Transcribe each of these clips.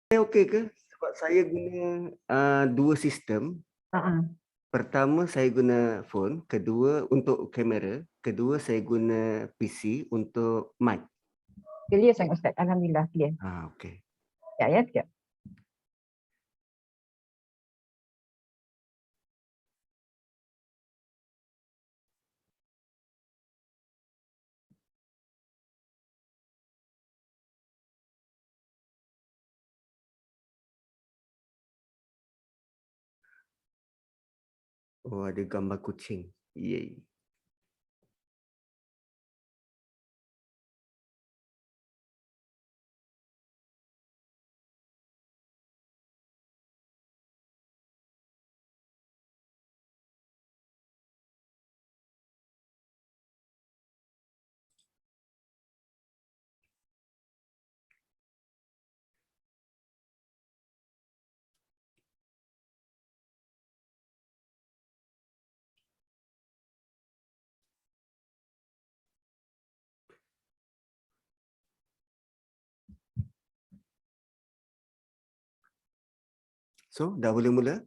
Okey ke? Sebab saya guna dua sistem. Pertama saya guna phone, kedua untuk kamera, kedua saya guna PC untuk mic. Clear sangat Ustaz. Alhamdulillah clear. Okey. Ya, sekejap. Oh, ada gambar kucing. Yay. So, dah boleh mula?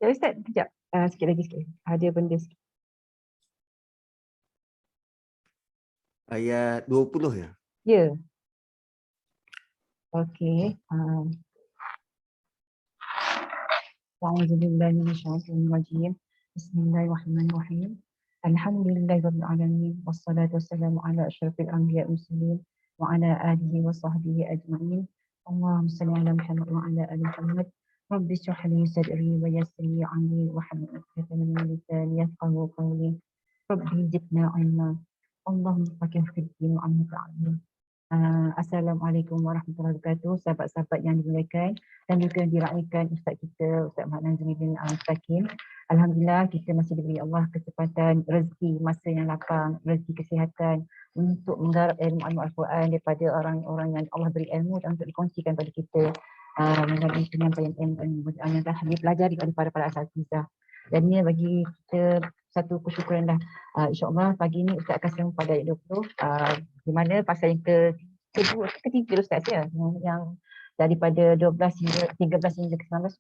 Ya Ustaz, sekejap. Sikit lagi sikit. Ada benda sikit. Ayat 20 ya? Ya. Okey. A'udzubillahi minasyaitonir rajim. Bismillahirrahmanirrahim. Alhamdulillahirabbil alamin wassalatu wassalamu ala asyrafil anbiya'i wal mursalin wa ala alihi wa sahbihi ajma'in. Allahumma shalli ala Muhammad wa ala ali Muhammad. Rabbi shrah li sadri wa yassir li amri wahlul 'uqdatam min lisani yafqahu qawli. Rabbi zidna ilma. Allahumma faqih fid din wa anta alim. Assalamualaikum warahmatullahi wabarakatuh, sahabat-sahabat yang dimuliakan dan juga diraihkan Ustaz kita, Ustaz Muhammad Nazri bin Al-Mustaqim. Alhamdulillah kita masih diberi Allah kesempatan, rezeki, masa yang lapang, rezeki kesihatan untuk menggarap ilmu Al-Quran daripada orang-orang yang Allah beri ilmu dan untuk dikongsikan pada kita melalui penyampaian ilmu yang telah dipelajari oleh para asatizah. Dan ini bagi kita satu kesyukuran dah. InsyaAllah pagi ini Ustaz akan sambung pada ayat 20 di mana pasal yang ketiga Ustaz ya, yang daripada 12 hingga 13 hingga ke 19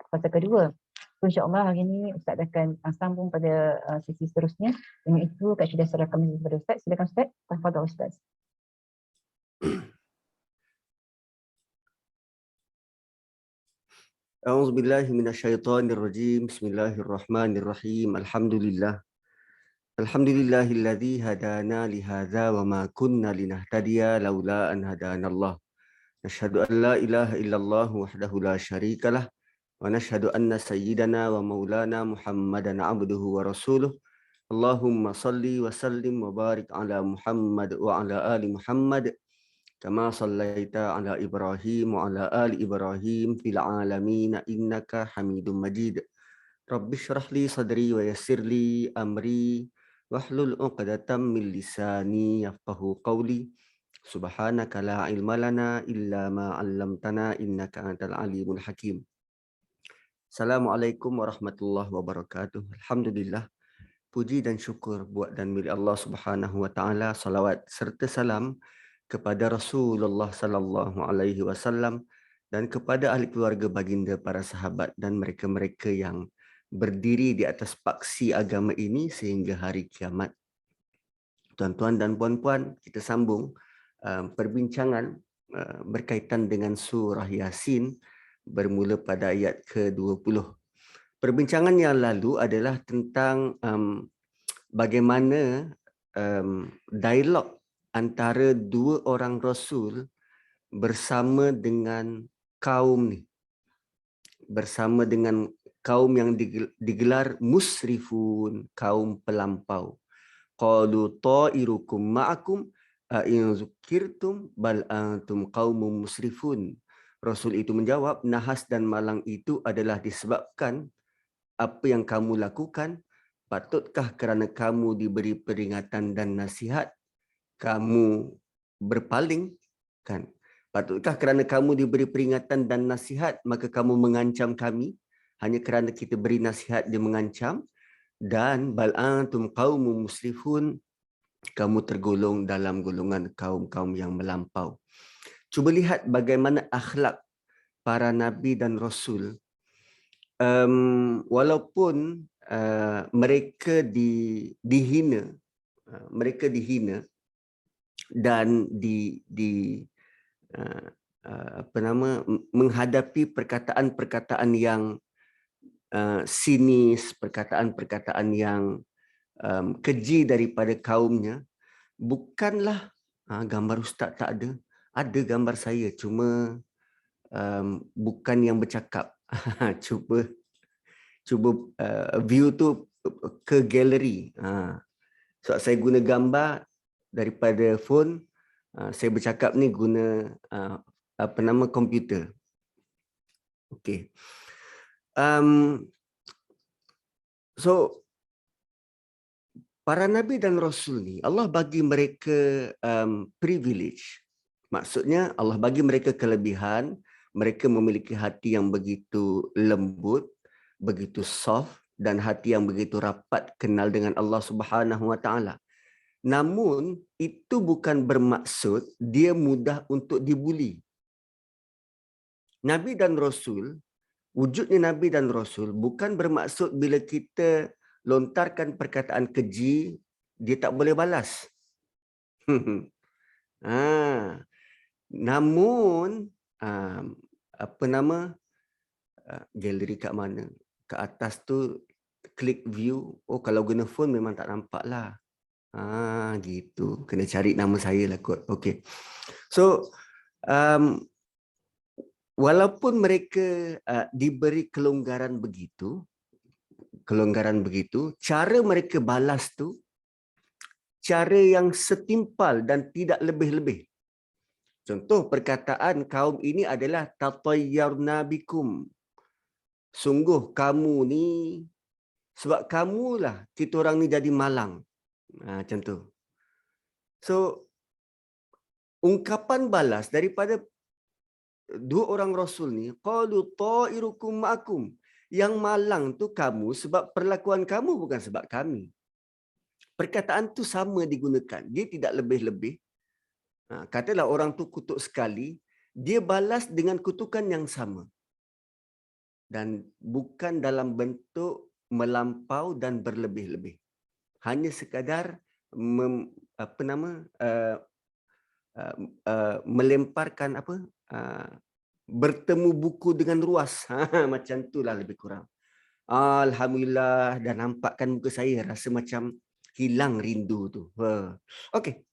pasal kedua. So, InsyaAllah hari ini Ustaz akan sambung pada sesi seterusnya. Dengan itu Kak Syudah serahkan kepada Ustaz. Silakan Ustaz. Tafadhal Ustaz. A'udzubillahi minasyaitonirrajim. Bismillahirrahmanirrahim. Alhamdulillah. Alhamdulillahilladzi hadana li hadza wa ma kunna linahtadiya laula an hadanallah. Nashhadu an la ilaha illallah wahdahu la syarikalah wa nashhadu anna sayyidana wa maulana Muhammadan abduhu wa rasuluh. Allahumma salli wa sallim wa barik ala Muhammad wa ala ali Muhammad kama sallaita ala Ibrahim wa ala ali Ibrahim fil alamin innaka Hamidum Majid. Rabbi shrah li sadri wa yassir li amri wahlul 'uqdatam min lisani yafqahu qawli. Subhanaka la ilma lana illa ma 'allamtana innaka antal alimul hakim. Assalamualaikum warahmatullahi wabarakatuh. Alhamdulillah, puji dan syukur buat dan milik Allah Subhanahu wa taala. Salawat serta salam kepada Rasulullah sallallahu alaihi wasallam dan kepada ahli keluarga baginda, para sahabat dan mereka-mereka yang berdiri di atas paksi agama ini sehingga hari kiamat. Tuan-tuan dan puan-puan, kita sambung perbincangan berkaitan dengan surah Yasin bermula pada ayat ke-20. Perbincangan yang lalu adalah tentang bagaimana dialog antara dua orang Rasul bersama dengan kaum ni. Bersama dengan kaum yang digelar musrifun, kaum pelampau. Qalu ta'irukum ma'akum in zukirtum bal antum qaumun musrifun. Rasul itu menjawab, nahas dan malang itu adalah disebabkan apa yang kamu lakukan. Patutkah kerana kamu diberi peringatan dan nasihat kamu berpaling? Kan? Patutkah kerana kamu diberi peringatan dan nasihat maka kamu mengancam kami? Hanya kerana kita beri nasihat dia mengancam. Dan bal antum qaumun musrifun, kamu tergolong dalam golongan kaum-kaum yang melampau. Cuba lihat bagaimana akhlak para nabi dan rasul. Walaupun mereka dihina, mereka dihina dan menghadapi perkataan-perkataan yang sinis, perkataan-perkataan yang keji daripada kaumnya, bukanlah gambar ustaz tak ada. Ada gambar saya, cuma bukan yang bercakap. cuba view tu ke galeri. So saya guna gambar daripada phone, saya bercakap ni guna komputer. Okey. So para nabi dan rasul ni Allah bagi mereka privilege. Maksudnya Allah bagi mereka kelebihan, mereka memiliki hati yang begitu lembut, begitu soft dan hati yang begitu rapat kenal dengan Allah Subhanahu Wa Taala. Namun itu bukan bermaksud dia mudah untuk dibuli. Nabi dan rasul, wujudnya nabi dan rasul bukan bermaksud bila kita lontarkan perkataan keji, dia tak boleh balas. Namun, galeri kat mana? Kat atas tu, klik view. Oh, kalau guna phone memang tak nampak lah. Gitu. Kena cari nama saya lah kot. Okay. So, walaupun mereka diberi kelonggaran begitu, cara mereka balas tu cara yang setimpal dan tidak lebih-lebih. Contoh perkataan kaum ini adalah tatayyarna bikum. Sungguh kamu ni, sebab kamulah kita orang ni jadi malang. Macam tu. So, ungkapan balas daripada dua orang rasul ni, qalu ta'irukum ma'akum. Yang malang tu kamu sebab perlakuan kamu, bukan sebab kami. Perkataan tu sama digunakan. Dia tidak lebih-lebih. Katalah orang tu kutuk sekali, dia balas dengan kutukan yang sama. Dan bukan dalam bentuk melampau dan berlebih-lebih. Hanya sekadar melemparkan bertemu buku dengan ruas. Macam itulah lebih kurang. Alhamdulillah, dah nampakkan muka saya, rasa macam hilang rindu tu. Okey.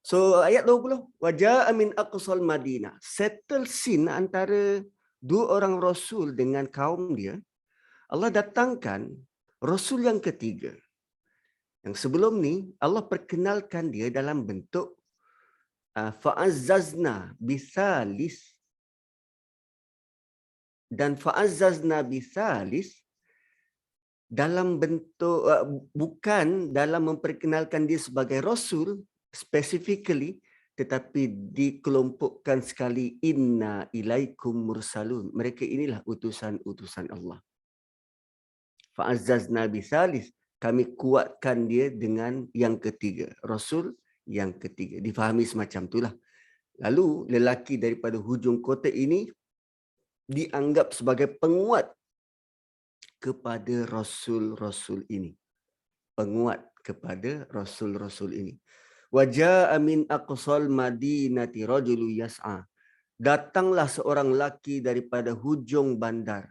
So ayat 20, waja'a min aqsal Madinah. Settle scene antara dua orang rasul dengan kaum dia. Allah datangkan rasul yang ketiga. Yang sebelum ni Allah perkenalkan dia dalam bentuk fa'azzazna bisalis. Dan fa'azzazna bisalis dalam bentuk bukan dalam memperkenalkan dia sebagai rasul specifically, tetapi dikelompokkan sekali, inna ilaikum mursalun. Mereka inilah utusan-utusan Allah. Fa'azzazna bisalis, kami kuatkan dia dengan yang ketiga, rasul yang ketiga. Difahami semacam itulah. Lalu lelaki daripada hujung kota ini dianggap sebagai penguat kepada rasul-rasul ini. Penguat kepada rasul-rasul ini. Waja'a min aqsal madinati rajulu yas'a. Datanglah seorang lelaki daripada hujung bandar.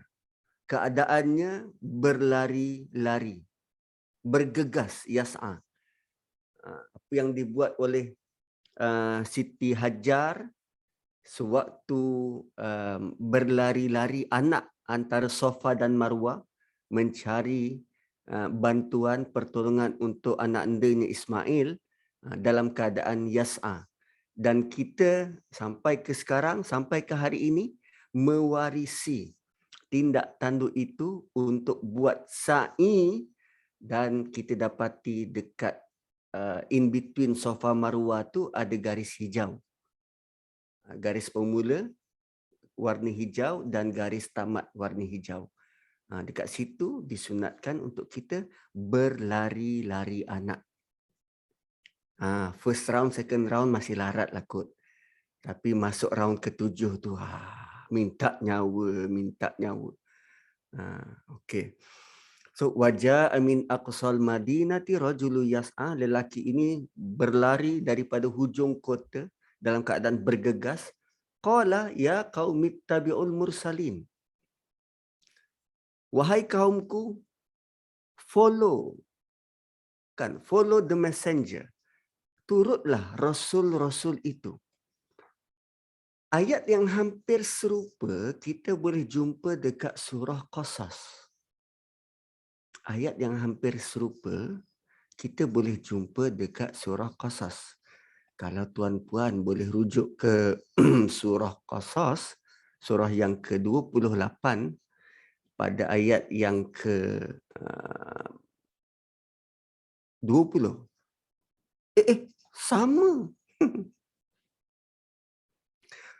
Keadaannya berlari-lari. Bergegas, yas'a. Apa yang dibuat oleh Siti Hajar sewaktu berlari-lari anak antara Safa dan Marwah mencari bantuan pertolongan untuk anak andanya Ismail dalam keadaan yas'a. Dan kita sampai ke sekarang, sampai ke hari ini mewarisi tindak tanduk itu untuk buat sa'i, dan kita dapati dekat in between Safa Marwah tu ada garis hijau. Garis pemula warna hijau dan garis tamat warna hijau. Dekat situ disunatkan untuk kita berlari-lari anak. First round, second round masih larat lah kot. Tapi masuk round ke-7 tu, minta nyawa, minta nyawa. Okey. So, wajah min aqsal madinati rajulu yas'a, lelaki ini berlari daripada hujung kota dalam keadaan bergegas. Qala ya qaumi ittabi'ul mursalin. Wahai kaumku, follow the messenger. Turutlah rasul-rasul itu. Ayat yang hampir serupa kita boleh jumpa dekat surah Qasas. Ayat yang hampir serupa kita boleh jumpa dekat surah Qasas. Kalau tuan-puan boleh rujuk ke surah Qasas, surah yang ke-28 pada ayat yang ke-20. Sama.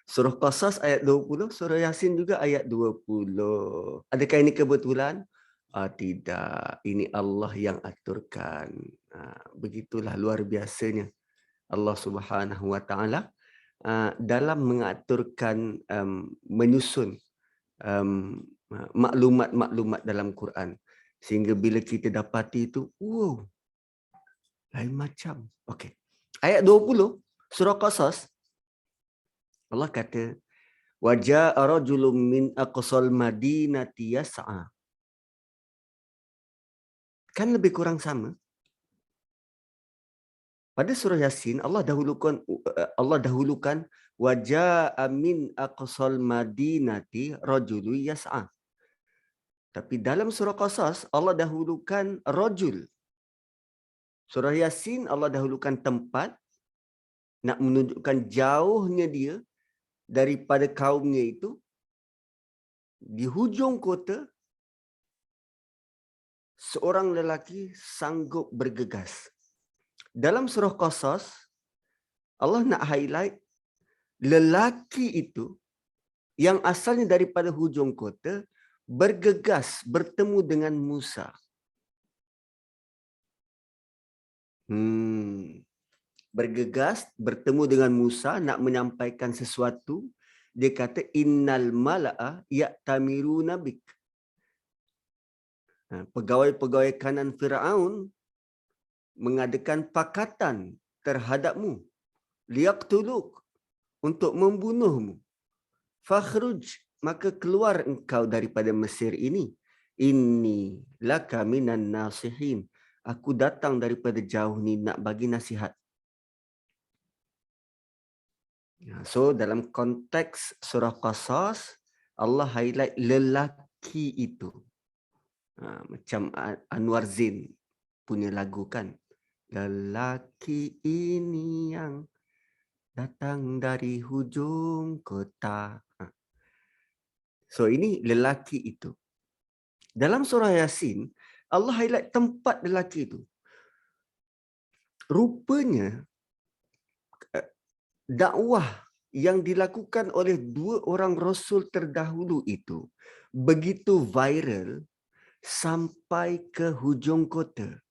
Surah Qasas ayat 20, surah Yasin juga ayat 20. Adakah ini kebetulan? Tidak, ini Allah yang aturkan. Begitulah luar biasanya Allah Subhanahu Wa Taala dalam mengaturkan, menyusun maklumat-maklumat dalam Quran, sehingga bila kita dapati itu, wow, lain macam. Okey. Ayat 20 surah Qasas, Allah kata, wa jaa rajulun min aqsal madinati yas'a. Kan lebih kurang sama. Pada surah Yasin Allah dahulukan wa jaa min aqsal madinati rajulu yas'a. Tapi dalam surah Qasas Allah dahulukan rajul. Surah Yasin Allah dahulukan tempat, nak menunjukkan jauhnya dia daripada kaumnya itu. Di hujung kota, seorang lelaki sanggup bergegas. Dalam surah Qasas, Allah nak highlight lelaki itu yang asalnya daripada hujung kota bergegas bertemu dengan Musa. Bergegas bertemu dengan Musa nak menyampaikan sesuatu. Dia kata innal mala'a ya'tamiruna bik. Pegawai-pegawai kanan Firaun mengadakan pakatan terhadapmu, liyaqtuluk, untuk membunuhmu. Fakhruj, maka keluar engkau daripada Mesir ini. Inni laka minan nasihin. Aku datang daripada jauh ni nak bagi nasihat. So dalam konteks surah Qasas, Allah highlight lelaki itu. Macam Anwar Zain punya lagu kan. Lelaki ini yang datang dari hujung kota. So ini lelaki itu. Dalam surah Yasin, Allah highlight tempat lelaki itu. Rupanya dakwah yang dilakukan oleh dua orang rasul terdahulu itu begitu viral sampai ke hujung kota.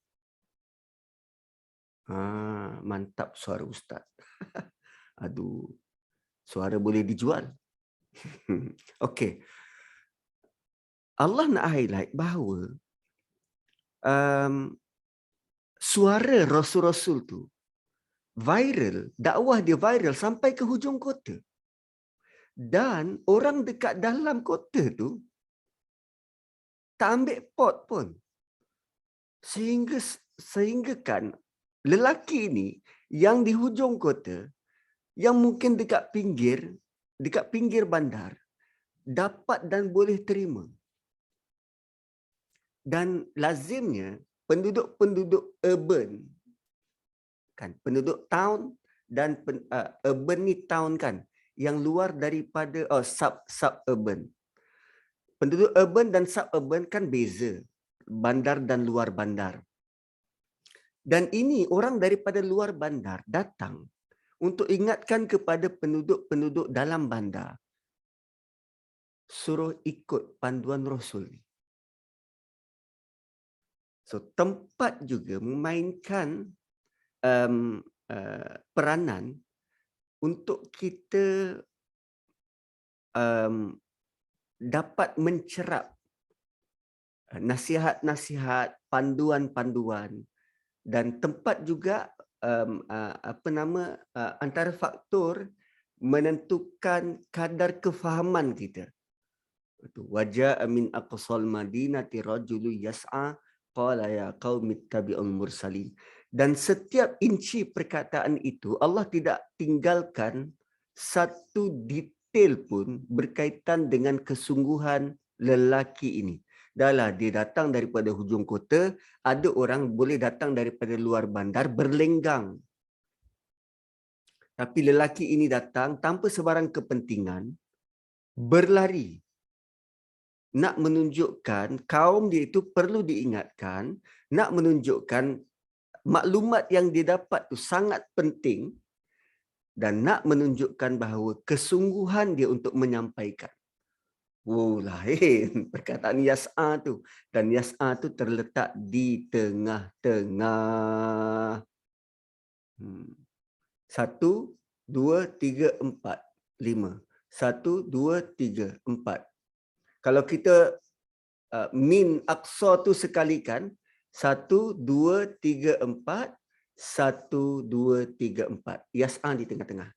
Mantap suara ustaz. Aduh, suara boleh dijual. Okey. Allah nak highlight bahawa suara rasul-rasul tu viral, dakwah dia viral sampai ke hujung kota. Dan orang dekat dalam kota tu tak ambil pot pun. Sehingga kan lelaki ni yang di hujung kota, yang mungkin dekat pinggir bandar, dapat dan boleh terima. Dan lazimnya penduduk-penduduk urban, kan, penduduk town dan urban ni town kan, yang luar daripada suburban. Penduduk urban dan suburban kan beza, bandar dan luar bandar. Dan ini orang daripada luar bandar datang untuk ingatkan kepada penduduk-penduduk dalam bandar, suruh ikut panduan Rasul. So tempat juga memainkan peranan untuk kita dapat mencerap nasihat-nasihat, panduan-panduan dan tempat juga antara faktor menentukan kadar kefahaman kita. Waja'a min aqsal madinati rajulu yas'a qala ya qaumi ittabi'ul mursalin. Dan setiap inci perkataan itu Allah tidak tinggalkan satu detail pun berkaitan dengan kesungguhan lelaki ini. Dahlah dia datang daripada hujung kota, ada orang boleh datang daripada luar bandar berlenggang. Tapi lelaki ini datang tanpa sebarang kepentingan, berlari. Nak menunjukkan kaum dia itu perlu diingatkan, nak menunjukkan maklumat yang dia dapat tu sangat penting dan nak menunjukkan bahawa kesungguhan dia untuk menyampaikan. Oh, lain perkataan yas'a tu. Dan yas'a tu terletak di tengah-tengah. 1, 2, 3, 4, 5. 1, 2, 3, 4. Kalau kita min aqsa tu sekalikan, 1, 2, 3, 4, 1, 2, 3, 4. Yas'a di tengah-tengah.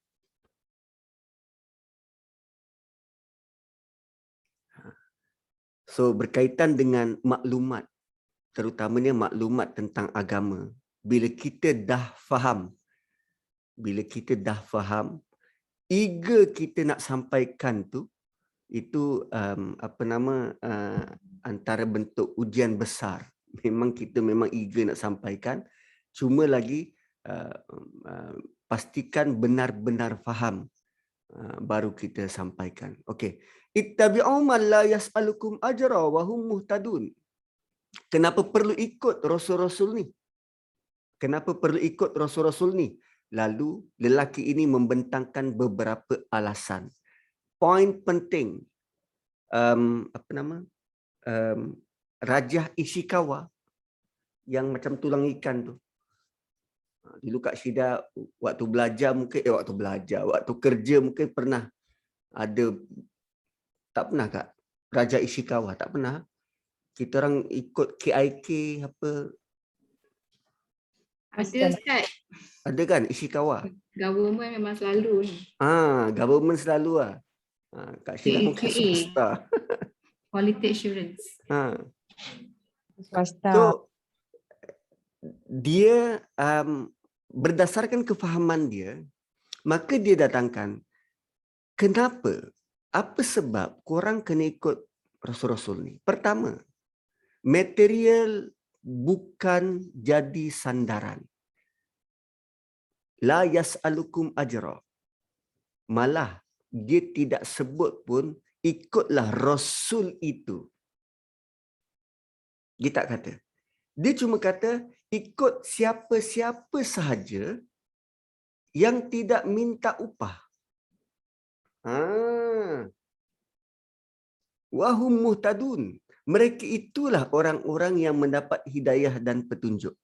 So berkaitan dengan maklumat, terutamanya maklumat tentang agama. Bila kita dah faham, eager kita nak sampaikan tu, itu antara bentuk ujian besar. Memang kita memang eager nak sampaikan, cuma lagi pastikan benar-benar faham baru kita sampaikan. Okey. Ittabi'u man la yas'alukum ajra wa hum muhtadun. Kenapa perlu ikut rasul-rasul ni? Kenapa perlu ikut rasul-rasul ni? Lalu lelaki ini membentangkan beberapa alasan. Poin penting. Rajah Ishikawa yang macam tulang ikan tu. Dulu Kak Syida waktu kerja mungkin pernah ada. Tak pernah Kak? Raja Ishikawa tak pernah. Kita orang ikut KIK apa? Ada Ustaz. Ada kan Ishikawa? Government memang selalu ni. Government selalu lah. Kak Syida mungkin swasta. Quality assurance. Swasta. So dia berdasarkan kefahaman dia, maka dia datangkan kenapa? Apa sebab korang kena ikut rasul-rasul ni? Pertama, material bukan jadi sandaran. La yas'alukum ajra. Malah dia tidak sebut pun ikutlah rasul itu. Dia tak kata. Dia cuma kata ikut siapa-siapa sahaja yang tidak minta upah. Wahum muhtadun. Mereka itulah orang-orang yang mendapat hidayah dan petunjuk.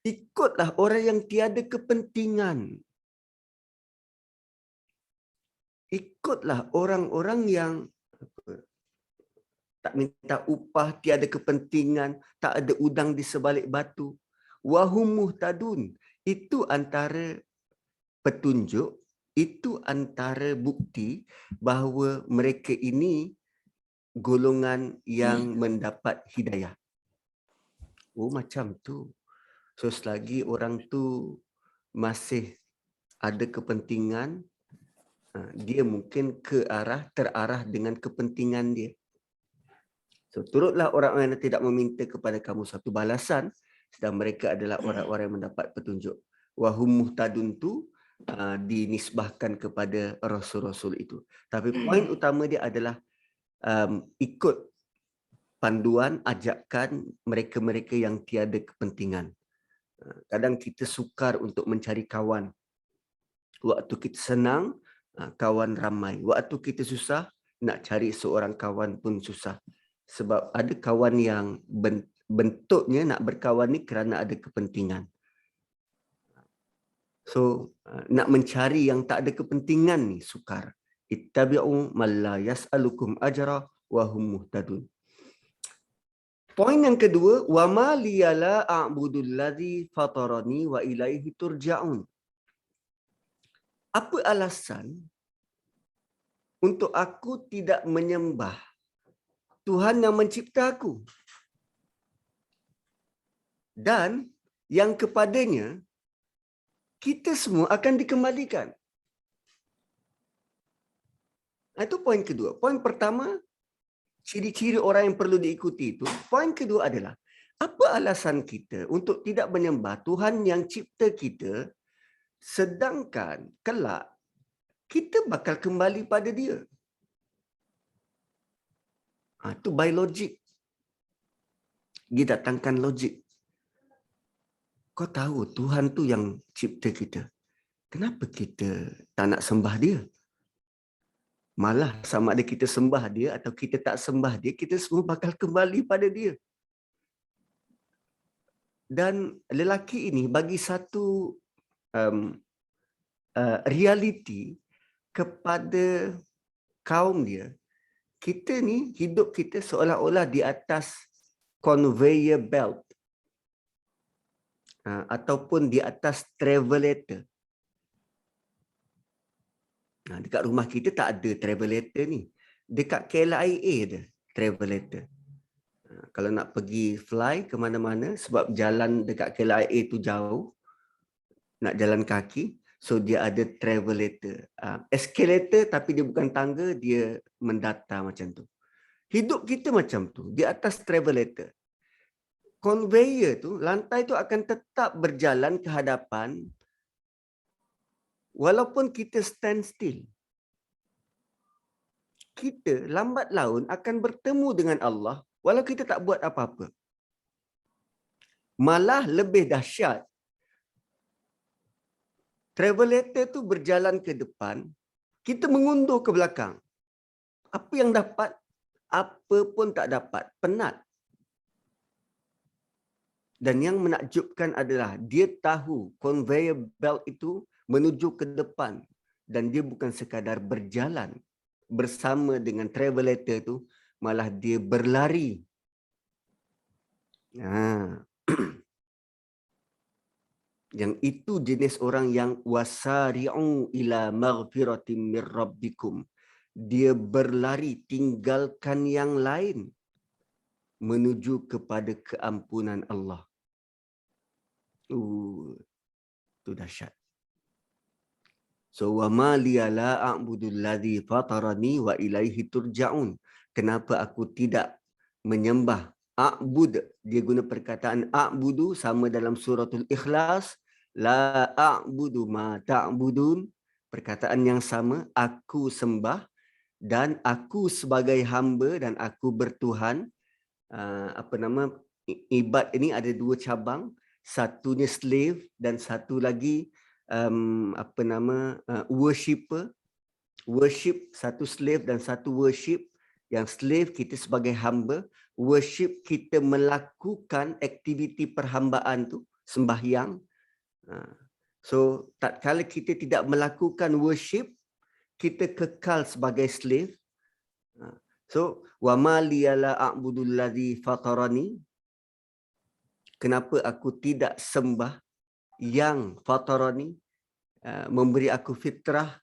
Ikutlah orang yang tiada kepentingan. Ikutlah orang-orang yang tak minta upah, tiada kepentingan, tak ada udang di sebalik batu. Wahum muhtadun. Itu antara petunjuk, itu antara bukti bahawa mereka ini golongan yang mendapat hidayah. Oh, macam tu. So selagi orang tu masih ada kepentingan, dia mungkin terarah dengan kepentingan dia. So turutlah orang-orang yang tidak meminta kepada kamu satu balasan, sedang mereka adalah orang-orang yang mendapat petunjuk. Wahum muhtadun tu dinisbahkan kepada rasul-rasul itu. Tapi poin utama dia adalah ikut panduan, ajakan mereka-mereka yang tiada kepentingan. Kadang kita sukar untuk mencari kawan. Waktu kita senang, kawan ramai. Waktu kita susah, nak cari seorang kawan pun susah. Sebab ada kawan yang bentuknya nak berkawan ni kerana ada kepentingan. So, nak mencari yang tak ada kepentingan ni sukar. Ittabi'u man la yas'alukum ajra wa hum muhtadun. Poin yang kedua, wa ma liyala a'budul ladzi fatarani wa ilaihi turja'un. Apa alasan untuk aku tidak menyembah Tuhan yang mencipta aku dan yang kepadanya kita semua akan dikembalikan? Itu poin kedua. Poin pertama, ciri-ciri orang yang perlu diikuti itu. Poin kedua adalah, apa alasan kita untuk tidak menyembah Tuhan yang cipta kita sedangkan kelak kita bakal kembali pada dia? Itu by logik. Dia datangkan logik. Kau tahu Tuhan tu yang cipta kita. Kenapa kita tak nak sembah dia? Malah sama ada kita sembah dia atau kita tak sembah dia, kita semua bakal kembali pada dia. Dan lelaki ini bagi satu realiti kepada kaum dia. Kita ni, hidup kita seolah-olah di atas conveyor belt. Ataupun di atas travelator. Dekat rumah kita tak ada travelator ni. Dekat KLIA ada travelator. Kalau nak pergi fly ke mana-mana, sebab jalan dekat KLIA tu jauh, nak jalan kaki, so dia ada travelator. Escalator tapi dia bukan tangga, dia mendata macam tu. Hidup kita macam tu, di atas travelator. Conveyor tu, lantai tu akan tetap berjalan ke hadapan walaupun kita stand still. Kita lambat laun akan bertemu dengan Allah walau kita tak buat apa-apa. Malah lebih dahsyat, travelator tu berjalan ke depan, kita mengundur ke belakang. Apa yang dapat? Apa pun tak dapat. Penat. Dan yang menakjubkan adalah dia tahu conveyor belt itu menuju ke depan dan dia bukan sekadar berjalan bersama dengan travelator tu, malah dia berlari. Yang itu jenis orang yang wasari'u ila maghfiratin mir rabbikum. Dia berlari tinggalkan yang lain menuju kepada keampunan Allah. Itu dahsyat. So wa ma liya la a'budul ladzi fatarani wa ilaihi turja'un. Kenapa aku tidak menyembah? A'bud, dia guna perkataan a'budu sama dalam suratul Ikhlas. La a'budu ma ta'budun. Perkataan yang sama, aku sembah dan aku sebagai hamba dan aku bertuhan. Ibad ini ada dua cabang. Satunya slave dan satu lagi worshipper. Worship, satu slave dan satu worship. Yang slave kita sebagai hamba, worship kita melakukan aktiviti perhambaan tu, sembahyang. So tatkala kita tidak melakukan worship, kita kekal sebagai slave. So wa ma liyala a'budul ladzi fatarani. Kenapa aku tidak sembah yang fatarani, memberi aku fitrah,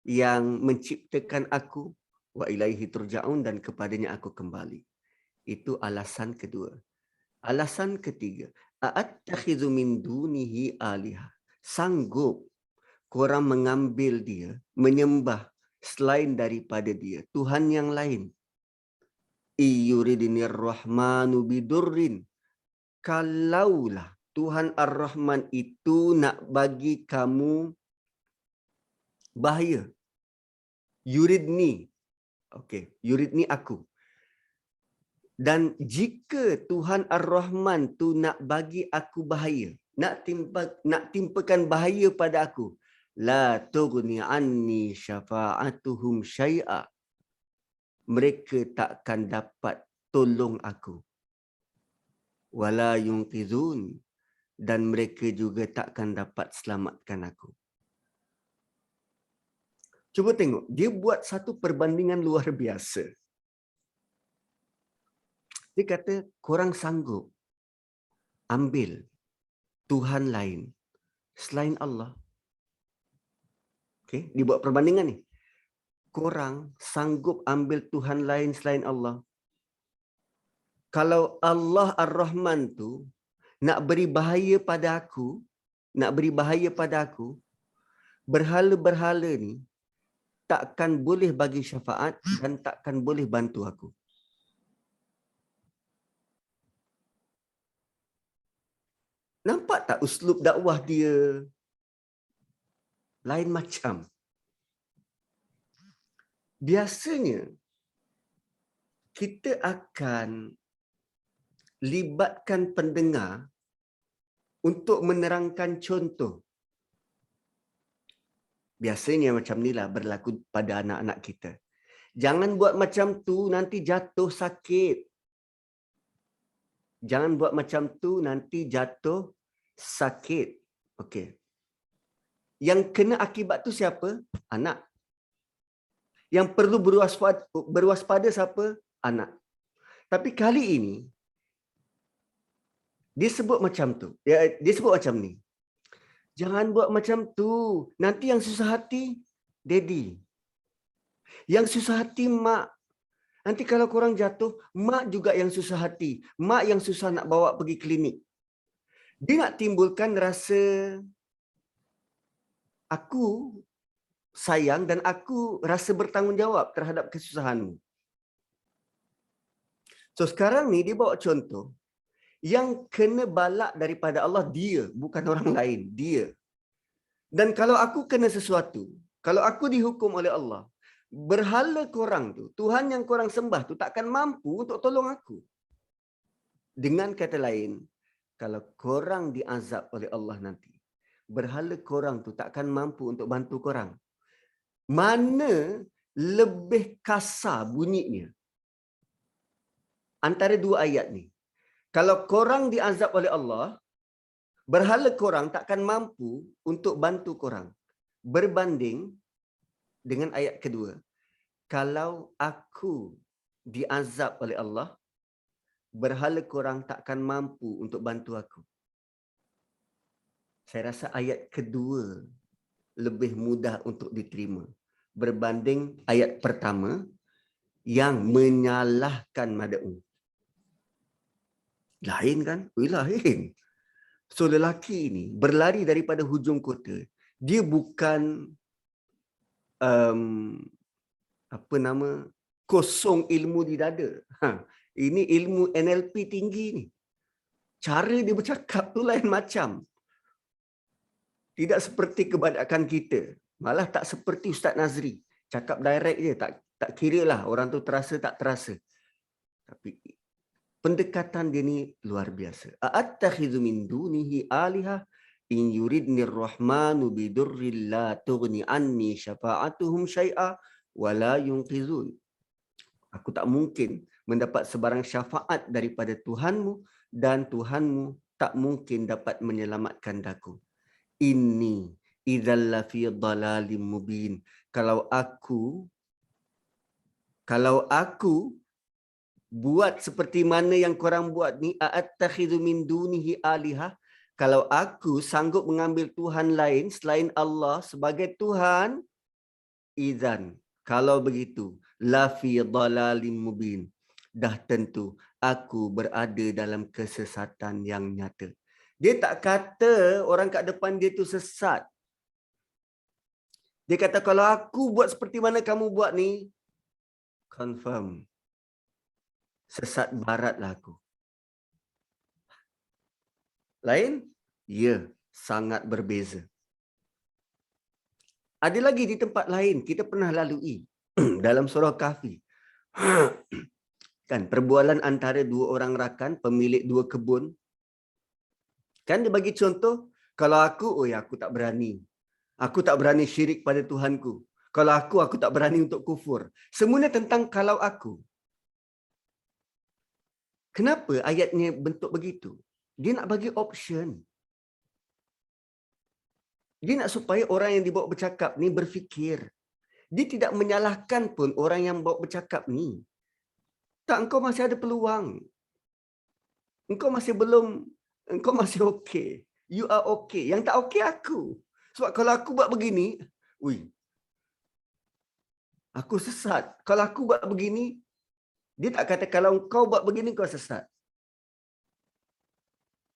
yang menciptakan aku, wa ilaihi turja'un, dan kepadanya aku kembali. Itu alasan kedua. Alasan ketiga, a'attakhidhu min dunihi alihah. Sanggup korang mengambil dia, menyembah selain daripada dia, Tuhan yang lain. Iyuridinir rahmanu bidurrin. Kalaulah Tuhan Ar-Rahman itu nak bagi kamu bahaya. Yuridni. Okey, yuridni aku. Dan jika Tuhan Ar-Rahman tu nak bagi aku bahaya, nak timpakan bahaya pada aku, la tughni anni syafa'atuhum syai'a. Mereka takkan dapat tolong aku. Wala yunqizun, dan mereka juga takkan dapat selamatkan aku. Cuba tengok, dia buat satu perbandingan luar biasa. Dia kata, korang sanggup ambil Tuhan lain selain Allah. Okay? Dia buat perbandingan ni. Korang sanggup ambil Tuhan lain selain Allah. Kalau Allah Ar-Rahman tu nak beri bahaya pada aku, berhala-berhala ni takkan boleh bagi syafaat dan takkan boleh bantu aku. Nampak tak uslub dakwah dia lain macam? Biasanya kita akan libatkan pendengar untuk menerangkan contoh. Biasanya macam inilah berlaku pada anak-anak kita. Jangan buat macam tu, nanti jatuh sakit. Jangan buat macam tu, nanti jatuh sakit. Okey. Yang kena akibat tu siapa? Anak. Yang perlu berwaspada siapa? Anak. Tapi kali ini, dia sebut macam tu. Dia sebut macam ni. Jangan buat macam tu. Nanti yang susah hati, daddy. Yang susah hati, mak. Nanti kalau korang jatuh, mak juga yang susah hati. Mak yang susah nak bawa pergi klinik. Dia nak timbulkan rasa aku sayang dan aku rasa bertanggungjawab terhadap kesusahanmu. So sekarang ni dia bawa contoh. Yang kena balak daripada Allah dia, bukan orang lain. Dia. Dan kalau aku kena sesuatu, kalau aku dihukum oleh Allah, berhala korang tu, Tuhan yang korang sembah tu takkan mampu untuk tolong aku. Dengan kata lain, kalau korang diazab oleh Allah nanti, berhala korang tu takkan mampu untuk bantu korang. Mana lebih kasar bunyinya antara dua ayat ni? Kalau korang diazab oleh Allah, berhala korang takkan mampu untuk bantu korang. Berbanding dengan ayat kedua. Kalau aku diazab oleh Allah, berhala korang takkan mampu untuk bantu aku. Saya rasa ayat kedua lebih mudah untuk diterima. Berbanding ayat pertama yang menyalahkan mad'u. Lain kan? Lain. So lelaki ini berlari daripada hujung kota. Dia bukan kosong ilmu di dada. Ini ilmu NLP tinggi ni. Cara dia bercakap tu lain macam. Tidak seperti kebanyakan kita. Malah tak seperti Ustaz Nazri. Cakap direct je. Tak kira lah orang tu terasa tak terasa. Tapi pendekatan dia ni luar biasa. A'attakhidhu min dunihi alihah in yuridnir rahmanu bidurril la tughni anni syafa'atuhum syai'a wa la yunqizun. Aku tak mungkin mendapat sebarang syafaat daripada Tuhanmu dan Tuhanmu tak mungkin dapat menyelamatkan daku. Inni idzal lafi dhalalim mubin. Kalau aku buat seperti mana yang korang buat ni, a'attakhidhu min dunihi alihah, kalau aku sanggup mengambil Tuhan lain selain Allah sebagai Tuhan, idzan, kalau begitu, lafi dhalalim mubin, dah tentu aku berada dalam kesesatan yang nyata. Dia tak kata orang kat depan dia tu sesat. Dia kata kalau aku buat seperti mana kamu buat ni, confirm sesat baratlah aku. Lain? Ya, sangat berbeza. Ada lagi di tempat lain kita pernah lalui dalam surah Kahfi. Kan perbualan antara dua orang rakan, pemilik dua kebun. Kan dia bagi contoh, kalau aku tak berani. Aku tak berani syirik pada Tuhanku. Kalau aku tak berani untuk kufur. Semuanya tentang kalau aku. Kenapa ayatnya bentuk begitu? Dia nak bagi option. Dia nak supaya orang yang dibawa bercakap ni berfikir. Dia tidak menyalahkan pun orang yang bawa bercakap ni. Tak, engkau masih ada peluang. Engkau masih belum, engkau masih okey. You are okay. Yang tak okey aku. Sebab kalau aku buat begini, aku sesat. Kalau aku buat begini, dia tak kata kalau engkau buat begini kau sesat.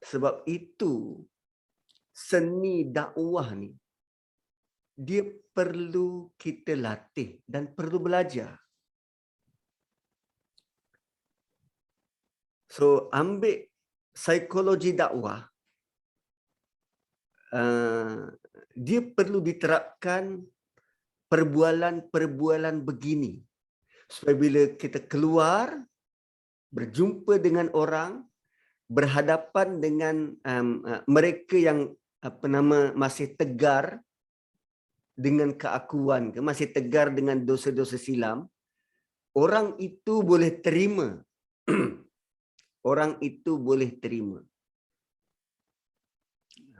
Sebab itu seni dakwah ni dia perlu kita latih dan perlu belajar. So ambil psikologi dakwah, dia perlu diterapkan perbualan-perbualan begini. Supaya bila kita keluar, berjumpa dengan orang, berhadapan dengan mereka yang masih tegar dengan keakuan, masih tegar dengan dosa-dosa silam, orang itu boleh terima. Orang itu boleh terima.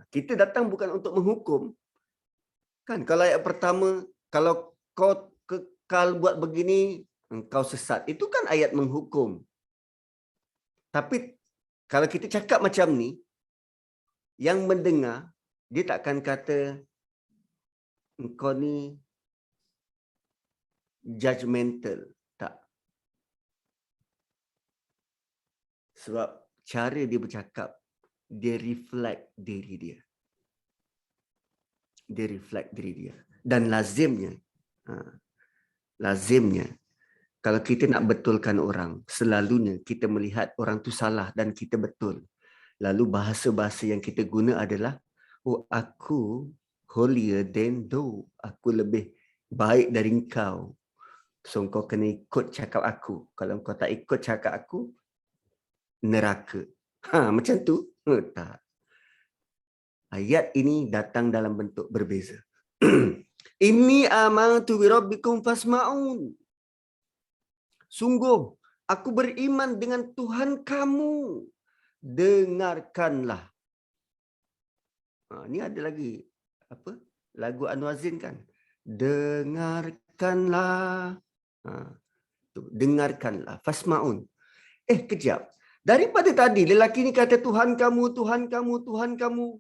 Kita datang bukan untuk menghukum. Kan kalau ayat pertama, kalau kau kekal buat begini, engkau sesat. Itu kan ayat menghukum. Tapi kalau kita cakap macam ni, yang mendengar, dia takkan kata engkau ni judgemental. Tak. Sebab cara dia bercakap, dia reflect diri dia. Dia reflect diri dia. Dan lazimnya, kalau kita nak betulkan orang, selalunya kita melihat orang tu salah dan kita betul. Lalu bahasa-bahasa yang kita guna adalah, oh aku holier than thou. Aku lebih baik dari engkau. So kau kena ikut cakap aku. Kalau kau tak ikut cakap aku, neraka. Macam tu? Tak. Ayat ini datang dalam bentuk berbeza. Inni amantu bi rabbikum fasma'un. Sungguh aku beriman dengan Tuhan kamu. Dengarkanlah. Ini ada lagi apa? Lagu Anwar Zain kan? Dengarkanlah. Dengarkanlah. Fasma'un. Kejap. Daripada tadi lelaki ni kata Tuhan kamu, Tuhan kamu, Tuhan kamu.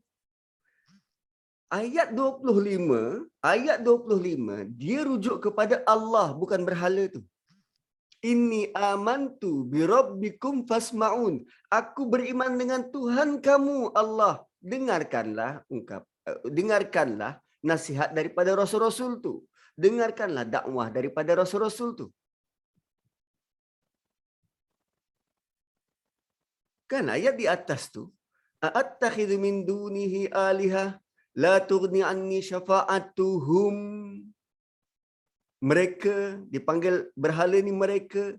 Ayat 25 dia rujuk kepada Allah, bukan berhala tu. Inni amantu bi rabbikum fasma'un. Aku beriman dengan Tuhan kamu, Allah. Dengarkanlah nasihat daripada rasul-rasul tu. Dengarkanlah dakwah daripada rasul-rasul tu. Kan ayat di atas tu, a'attakhidhu min dunihi alihah la tughni anni syafa'atuhum. Mereka dipanggil berhala ni mereka,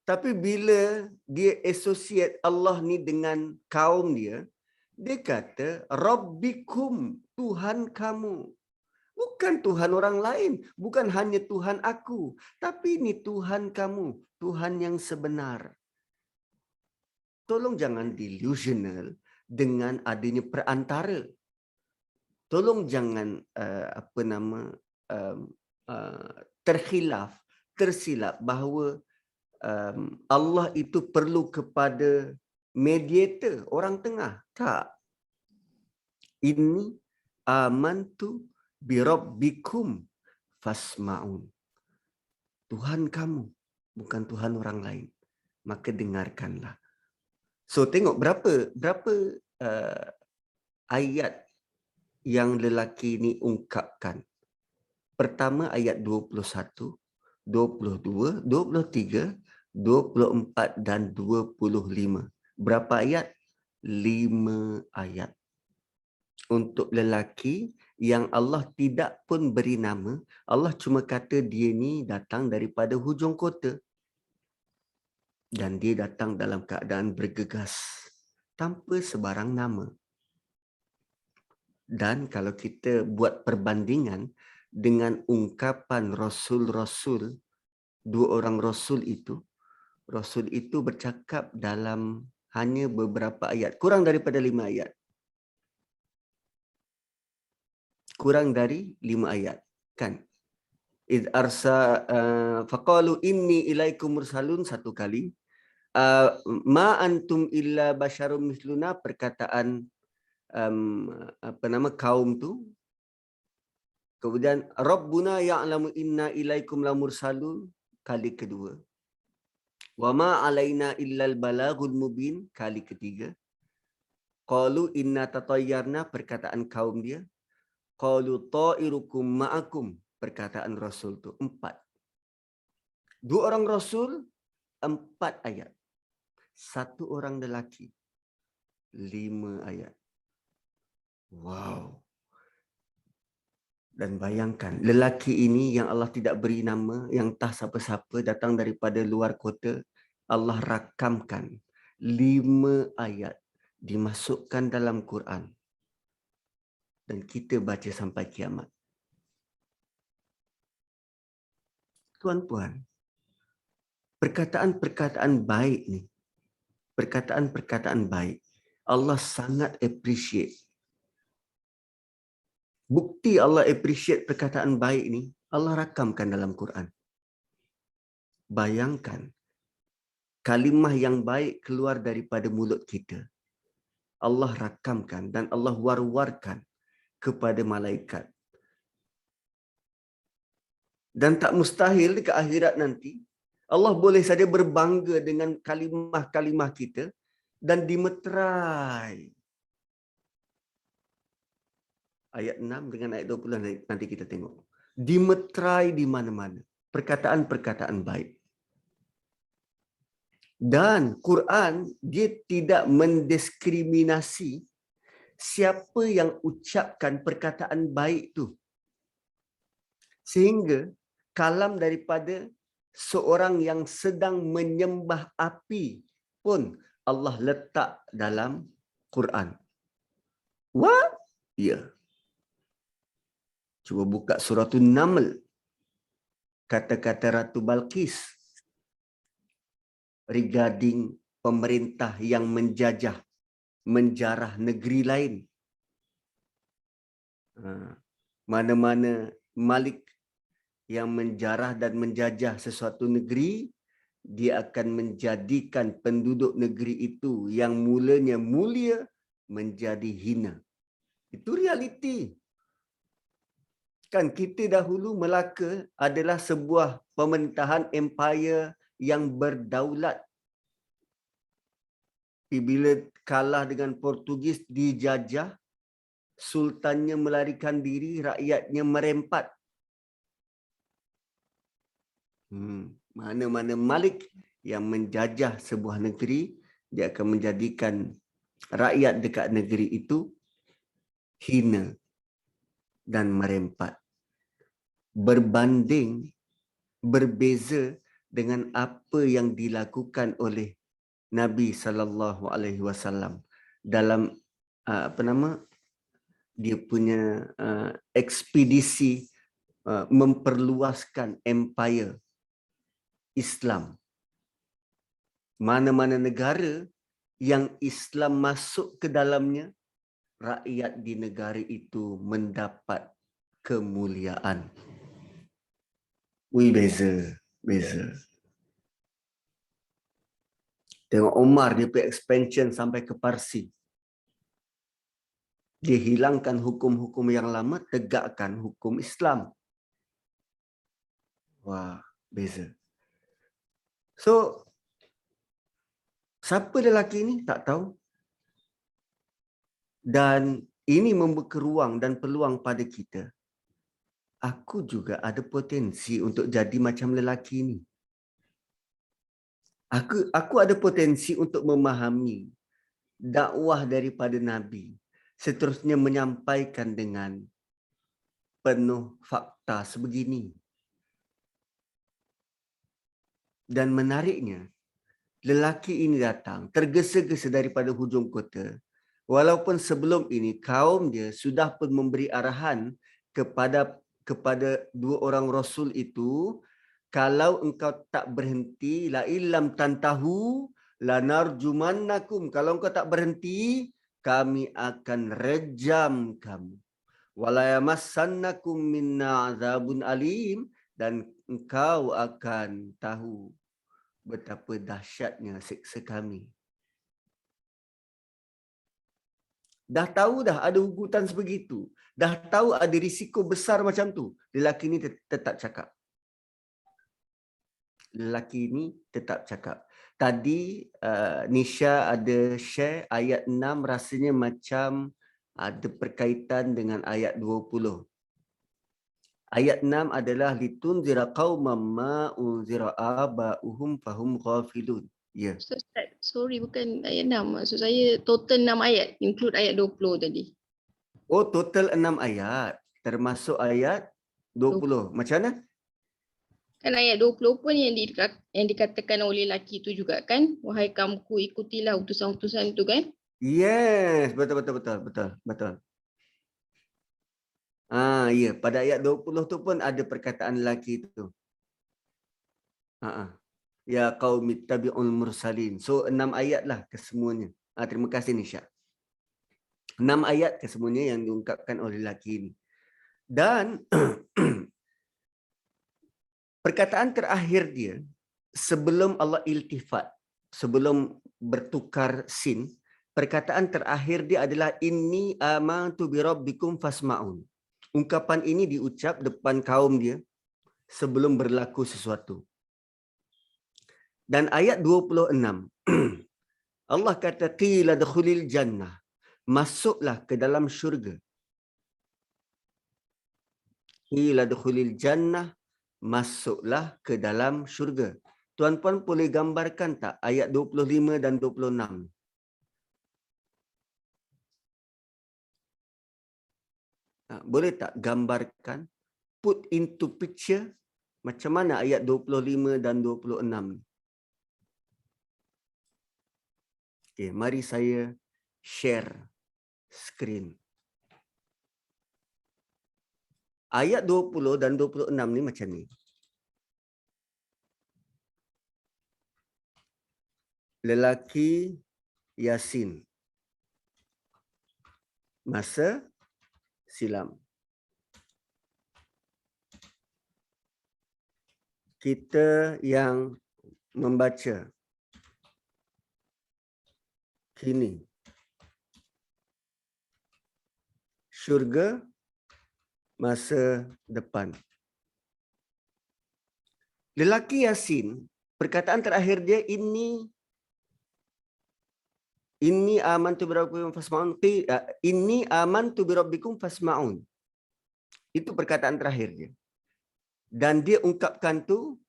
tapi bila dia associate Allah ni dengan kaum dia, dia kata rabbikum, Tuhan kamu. Bukan Tuhan orang lain, bukan hanya Tuhan aku, tapi ini Tuhan kamu, Tuhan yang sebenar. Tolong jangan delusional dengan adanya perantara. Tolong jangan tersilap bahawa Allah itu perlu kepada mediator, orang tengah. Tak. Inni amantu bi rabbikum fasma'un. Tuhan kamu, bukan Tuhan orang lain. Maka dengarkanlah. So tengok berapa ayat yang lelaki ni ungkapkan. Pertama ayat 21, 22, 23, 24 dan 25. Berapa ayat? 5 ayat. Untuk lelaki yang Allah tidak pun beri nama, Allah cuma kata dia ni datang daripada hujung kota. Dan dia datang dalam keadaan bergegas, tanpa sebarang nama. Dan kalau kita buat perbandingan dengan ungkapan Rasul-Rasul, 2 orang Rasul itu bercakap dalam hanya beberapa ayat, kurang daripada 5 ayat. kurang dari 5 ayat. Kan? Id arsa faqalu inni ilaikum mursalun 1 kali. Ma antum illa basyarum misluna, perkataan kaum tu. Kemudian Rabbuna ya'lamu inna ilaikum lamursalun kali kedua. Wa ma alaina illal balagul mubin kali ketiga. Qalu inna tatayyarna, perkataan kaum dia. Qalu ta'irukum ma'akum, perkataan Rasul tu 4. 2 orang Rasul 4 ayat. 1 orang lelaki 5 ayat. Wow. Dan bayangkan, lelaki ini yang Allah tidak beri nama, yang tak siapa-siapa, datang daripada luar kota, Allah rakamkan 5 ayat dimasukkan dalam Quran. Dan kita baca sampai kiamat. Tuan-tuan, perkataan-perkataan baik ni, perkataan-perkataan baik, Allah sangat appreciate. Bukti Allah appreciate perkataan baik ni, Allah rakamkan dalam Quran. Bayangkan, kalimah yang baik keluar daripada mulut kita. Allah rakamkan dan Allah war-warkan kepada malaikat. Dan tak mustahil dekat akhirat nanti, Allah boleh saja berbangga dengan kalimah-kalimah kita dan dimeterai. Ayat 6 dengan ayat 20 nanti kita tengok. Dimeterai di mana-mana. Perkataan-perkataan baik. Dan Quran, dia tidak mendiskriminasi siapa yang ucapkan perkataan baik tu. Sehingga kalam daripada seorang yang sedang menyembah api pun Allah letak dalam Quran. What? Ya. Cuba buka surah An-Naml. Kata-kata Ratu Balqis regarding pemerintah yang menjajah, menjarah negeri lain. Mana-mana malik yang menjarah dan menjajah sesuatu negeri, dia akan menjadikan penduduk negeri itu yang mulanya mulia menjadi hina. Itu realiti. Kan kita dahulu Melaka adalah sebuah pemerintahan empire yang berdaulat. Bila kalah dengan Portugis dijajah, sultannya melarikan diri, rakyatnya merempat. Mana-mana malik yang menjajah sebuah negeri, dia akan menjadikan rakyat dekat negeri itu hina dan merempat. Berbeza dengan apa yang dilakukan oleh Nabi SAW dalam dia punya ekspedisi memperluaskan empire Islam. Mana-mana negara yang Islam masuk ke dalamnya, rakyat di negara itu mendapat kemuliaan. Beza. Tengok Umar, dia pergi expansion sampai ke Parsi. Dia hilangkan hukum-hukum yang lama, tegakkan hukum Islam. Wah, beza. So, siapa lelaki ini? Tak tahu. Dan ini membuka ruang dan peluang pada kita. Aku juga ada potensi untuk jadi macam lelaki ini. Aku ada potensi untuk memahami dakwah daripada Nabi. Seterusnya menyampaikan dengan penuh fakta sebegini. Dan menariknya, lelaki ini datang tergesa-gesa daripada hujung kota. Walaupun sebelum ini kaum dia sudah pun memberi arahan kepada 2 orang Rasul itu, kalau engkau tak berhenti, la illam tantahu lanarjumannakum. Kalau engkau tak berhenti, kami akan rejam kamu. Wala yamassannakum minna azabun alim, dan engkau akan tahu betapa dahsyatnya siksa kami. Dah tahu dah ada ugutan sebegitu. Dah tahu ada risiko besar macam tu. Lelaki ni tetap cakap. Lelaki ni tetap cakap. Tadi Nisha ada share ayat 6 rasanya macam ada berkaitan dengan ayat 20. Ayat 6 adalah litunzira qauman ma unzira aba'uhum fahum ghafilun. Ya. Ustaz, sorry bukan ayat 6. Maksud saya total 6 ayat, include ayat 20 tadi. Oh, total 6 ayat. Termasuk ayat 20. Macam mana? Kan ayat 20 pun yang dikatakan oleh lelaki tu juga kan, wahai kaumku ikutilah utusan-utusan tu kan. Yes, betul. Ya, pada ayat 20 tu pun ada perkataan lelaki tu. Ya qaumi tabi'ul mursalin. So 6 ayat lah kesemuanya. Terima kasih Nisha. 6 ayat kesemuanya yang diungkapkan oleh lelaki ini. Dan perkataan terakhir dia sebelum Allah iltifat, sebelum bertukar sin, perkataan terakhir dia adalah inni amantu bi rabbikum fasma'un. Ungkapan ini diucap depan kaum dia sebelum berlaku sesuatu. Dan ayat 26 Allah kata qila dkhulil jannah, masuklah ke dalam syurga. Qila dkhulil jannah, masuklah ke dalam syurga. Tuan-puan boleh gambarkan tak ayat 25 dan 26? Boleh tak gambarkan, put into picture macam mana ayat 25 dan 26? Okay, mari saya share screen. Ayat 20 dan 26 ni macam ni. Lelaki Yasin masa silam. Kita yang membaca kini. Syurga masa depan. Lelaki Yasin, perkataan terakhir dia ini amantu bi rabbikum fasma'un. Inni amantu bi rabbikum fasma'un. Itu perkataan terakhir dia. Dan dia ungkapkan tu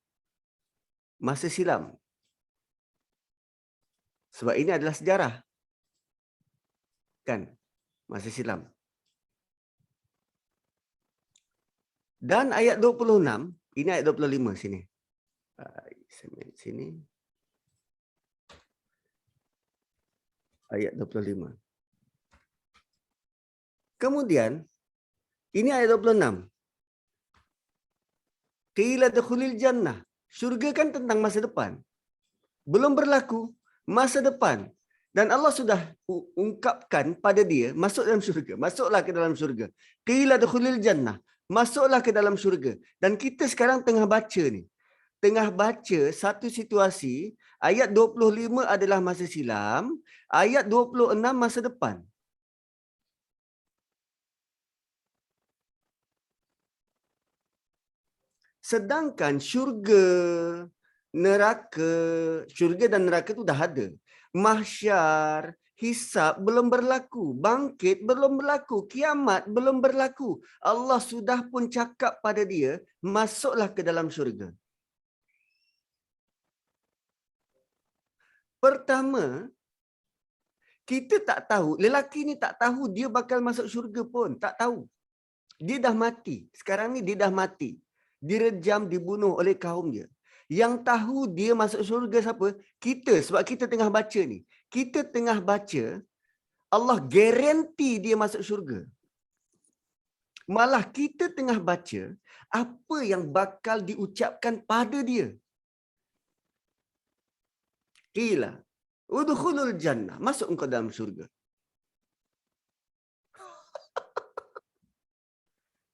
masa silam. Sebab ini adalah sejarah. Kan? Masa silam. Dan ayat 26, ini ayat 25 sini. Sini. Ayat 25. Kemudian, ini ayat 26. Qila dkhulil jannah. Syurga kan tentang masa depan. Belum berlaku, masa depan. Dan Allah sudah ungkapkan pada dia, masuk dalam syurga. Masuklah ke dalam syurga. Qila dkhulil jannah. Masuklah ke dalam syurga. Dan kita sekarang tengah baca ni. Tengah baca satu situasi, ayat 25 adalah masa silam, ayat 26 masa depan. Sedangkan syurga dan neraka itu dah ada. Mahsyar, hisab belum berlaku, bangkit belum berlaku, kiamat belum berlaku. Allah sudah pun cakap pada dia, masuklah ke dalam syurga. Pertama, kita tak tahu, lelaki ni tak tahu dia bakal masuk syurga pun, tak tahu. Dia dah mati, sekarang ni dia dah mati. Direjam, dibunuh oleh kaum dia. Yang tahu dia masuk syurga siapa? Kita, sebab kita tengah baca ni. Kita tengah baca, Allah garanti dia masuk syurga. Malah kita tengah baca, apa yang bakal diucapkan pada dia. Qila, udkhulul jannah. Masuk engkau dalam syurga.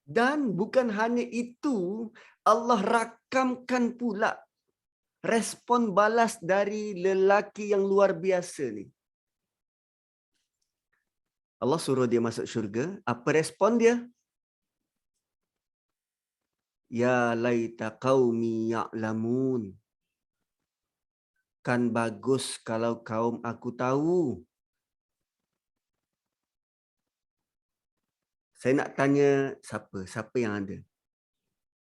Dan bukan hanya itu, Allah rakamkan pula respon balas dari lelaki yang luar biasa ni. Allah suruh dia masuk syurga. Apa respon dia? Ya laita qaumi ya'lamun. Kan bagus kalau kaum aku tahu. Saya nak tanya siapa? Siapa yang ada?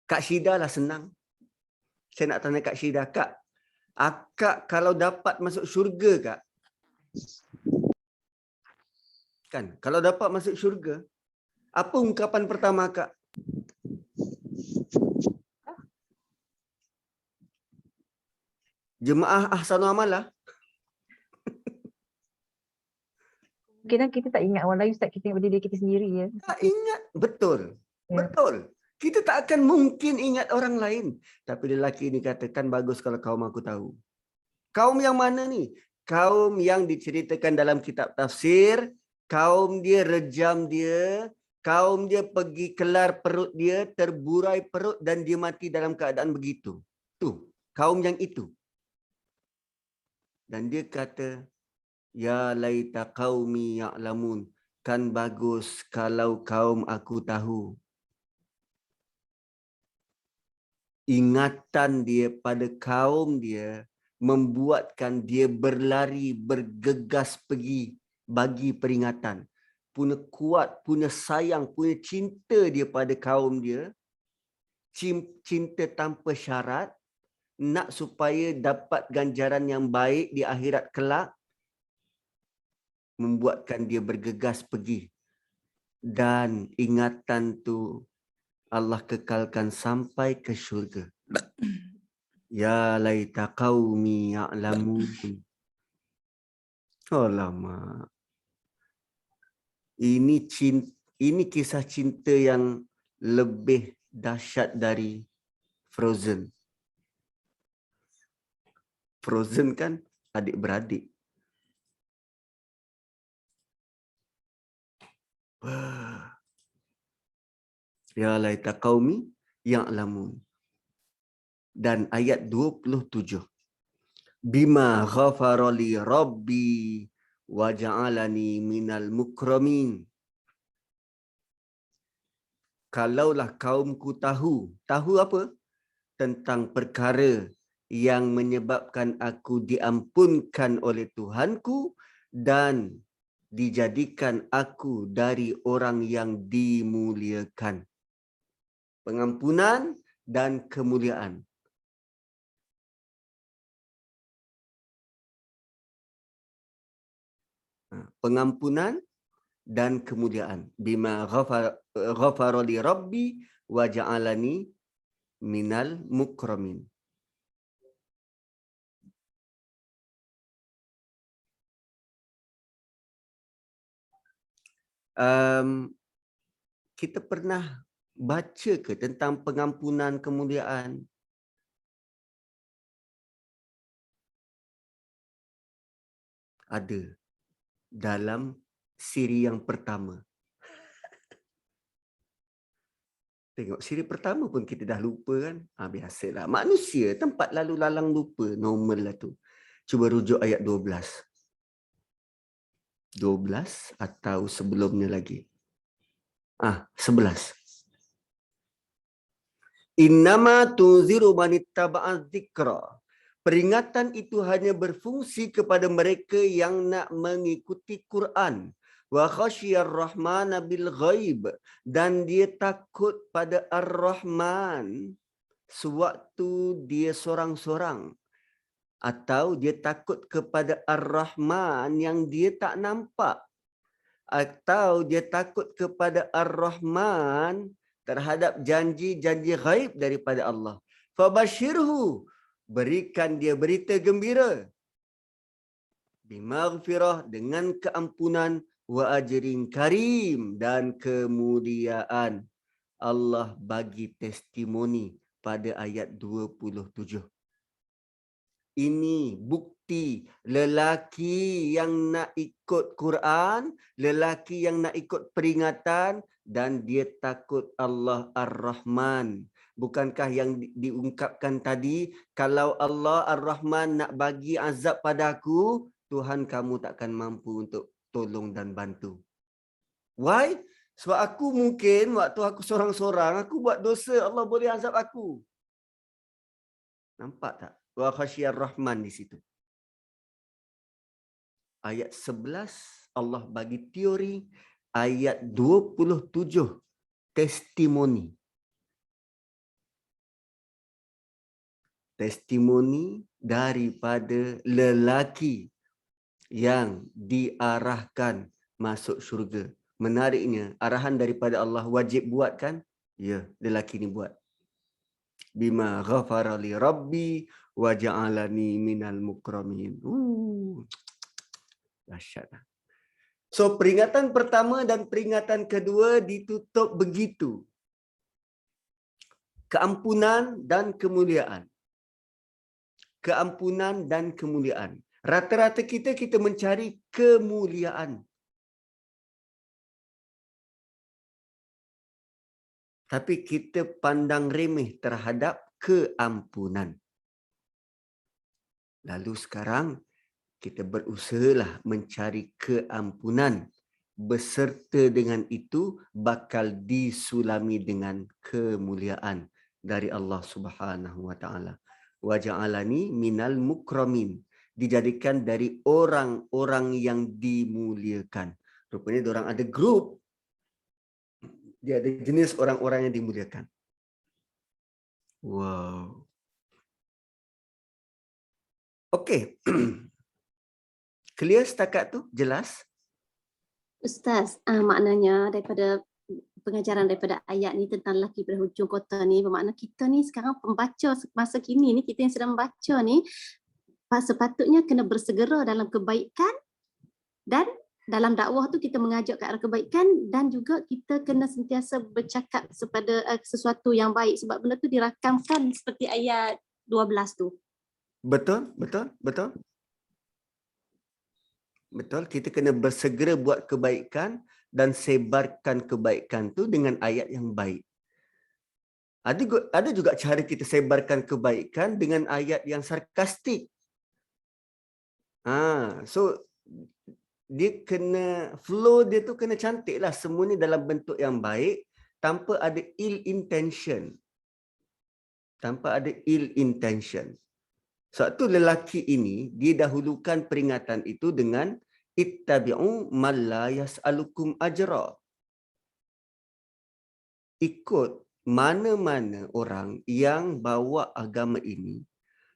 Kak Syida lah senang. Saya nak tanya Kak Syida. Kak, akak kalau dapat masuk syurga, Kak? Kan, kalau dapat masuk syurga, apa ungkapan pertama Kak? Jemaah ahsanul amalah. Mungkin kita tak ingat orang lain, Ustaz, kita ingat diri kita sendiri ya. Tak ingat, betul. Ya. Betul. Kita tak akan mungkin ingat orang lain. Tapi lelaki ini katakan bagus kalau kaum aku tahu. Kaum yang mana ni? Kaum yang diceritakan dalam kitab tafsir, kaum dia rejam dia, kaum dia pergi kelar perut dia, terburai perut dan dia mati dalam keadaan begitu. Tu, kaum yang itu. Dan dia kata, ya laita qaumi ya'lamun. Kan bagus kalau kaum aku tahu. Ingatan dia pada kaum dia membuatkan dia berlari, bergegas pergi bagi peringatan. Punya kuat, punya sayang, punya cinta dia pada kaum dia. Cinta tanpa syarat. Nak supaya dapat ganjaran yang baik di akhirat kelak. Membuatkan dia bergegas pergi. Dan ingatan tu Allah kekalkan sampai ke syurga. Ya laita qaumi ya'lamun. Alamak. Ini kisah cinta yang lebih dahsyat dari Frozen. Frozen kan adik-beradik. Ya laita qaumi ya'lamun. Dan ayat 27. Bima ghafara li rabbi wa ja'alani minal mukramin. Kalaulah kaumku tahu apa? Tentang perkara yang menyebabkan aku diampunkan oleh Tuhanku dan dijadikan aku dari orang yang dimuliakan. Pengampunan dan kemuliaan. Pengampunan dan kemuliaan. Bima ghafara li rabbi wa ja'alani minal mukramin. Kita pernah baca ke tentang pengampunan kemuliaan? Ada dalam siri yang pertama. Tengok siri pertama pun kita dah lupa kan? Biasalah. Manusia tempat lalu lalang lupa. Normal lah tu. Cuba rujuk ayat 12. 12 atau sebelumnya lagi. 11. Innama tunziru manittaba'a dzikra. Peringatan itu hanya berfungsi kepada mereka yang nak mengikuti Quran. Wa khasyiyar rahmana bil ghaib. Dan dia takut pada Ar-Rahman sewaktu dia sorang-sorang. Atau dia takut kepada Ar-Rahman yang dia tak nampak. Atau dia takut kepada Ar-Rahman terhadap janji-janji ghaib daripada Allah. Fabashirhu. Berikan dia berita gembira. Bimaghfirah, dengan keampunan, wa ajrin karim, dan kemuliaan. Allah bagi testimoni pada ayat 27. Ini bukti lelaki yang nak ikut Quran, lelaki yang nak ikut peringatan dan dia takut Allah Ar-Rahman. Bukankah yang diungkapkan tadi, kalau Allah Ar-Rahman nak bagi azab padaku, Tuhan kamu takkan mampu untuk tolong dan bantu. Why? Sebab aku mungkin waktu aku sorang-sorang, aku buat dosa, Allah boleh azab aku. Nampak tak? Wa khasyar Rahman di situ. Ayat 11 Allah bagi teori, ayat 27 testimoni. Testimoni daripada lelaki yang diarahkan masuk syurga. Menariknya, arahan daripada Allah wajib buat kan? Ya, lelaki ni buat. Bima ghafara li rabbi wa ja'alani minal mukramin. Dahsyat. So peringatan pertama dan peringatan kedua ditutup begitu. Keampunan dan kemuliaan. Keampunan dan kemuliaan. Rata-rata kita mencari kemuliaan. Tapi kita pandang remeh terhadap keampunan. Lalu sekarang kita berusahalah mencari keampunan. Beserta dengan itu bakal disulami dengan kemuliaan dari Allah Subhanahu wa taala. Wa ja'alani minal mukramin. Dijadikan dari orang-orang yang dimuliakan. Rupanya diorang ada grup. Dia ada jenis orang-orang yang dimuliakan. Wow. Okey. Clear setakat tu? Jelas? Ustaz, maknanya daripada pengajaran daripada ayat ni tentang lelaki berhujung kota ni, bermakna kita ni sekarang pembaca masa kini ni, kita yang sedang membaca ni sepatutnya kena bersegera dalam kebaikan dan dalam dakwah tu kita mengajak ke arah kebaikan dan juga kita kena sentiasa bercakap kepada sesuatu yang baik sebab benda tu dirakamkan seperti ayat 12 tu. Betul. Betul, kita kena bersegera buat kebaikan dan sebarkan kebaikan tu dengan ayat yang baik. Ada juga cara kita sebarkan kebaikan dengan ayat yang sarkastik. So dia kena, flow dia tu kena cantik lah. Semua ni dalam bentuk yang baik tanpa ada ill intention. Tanpa ada ill intention. Sebab tu lelaki ini didahulukan peringatan itu dengan ittabi'u man la yas'alukum ajra. Ikut mana-mana orang yang bawa agama ini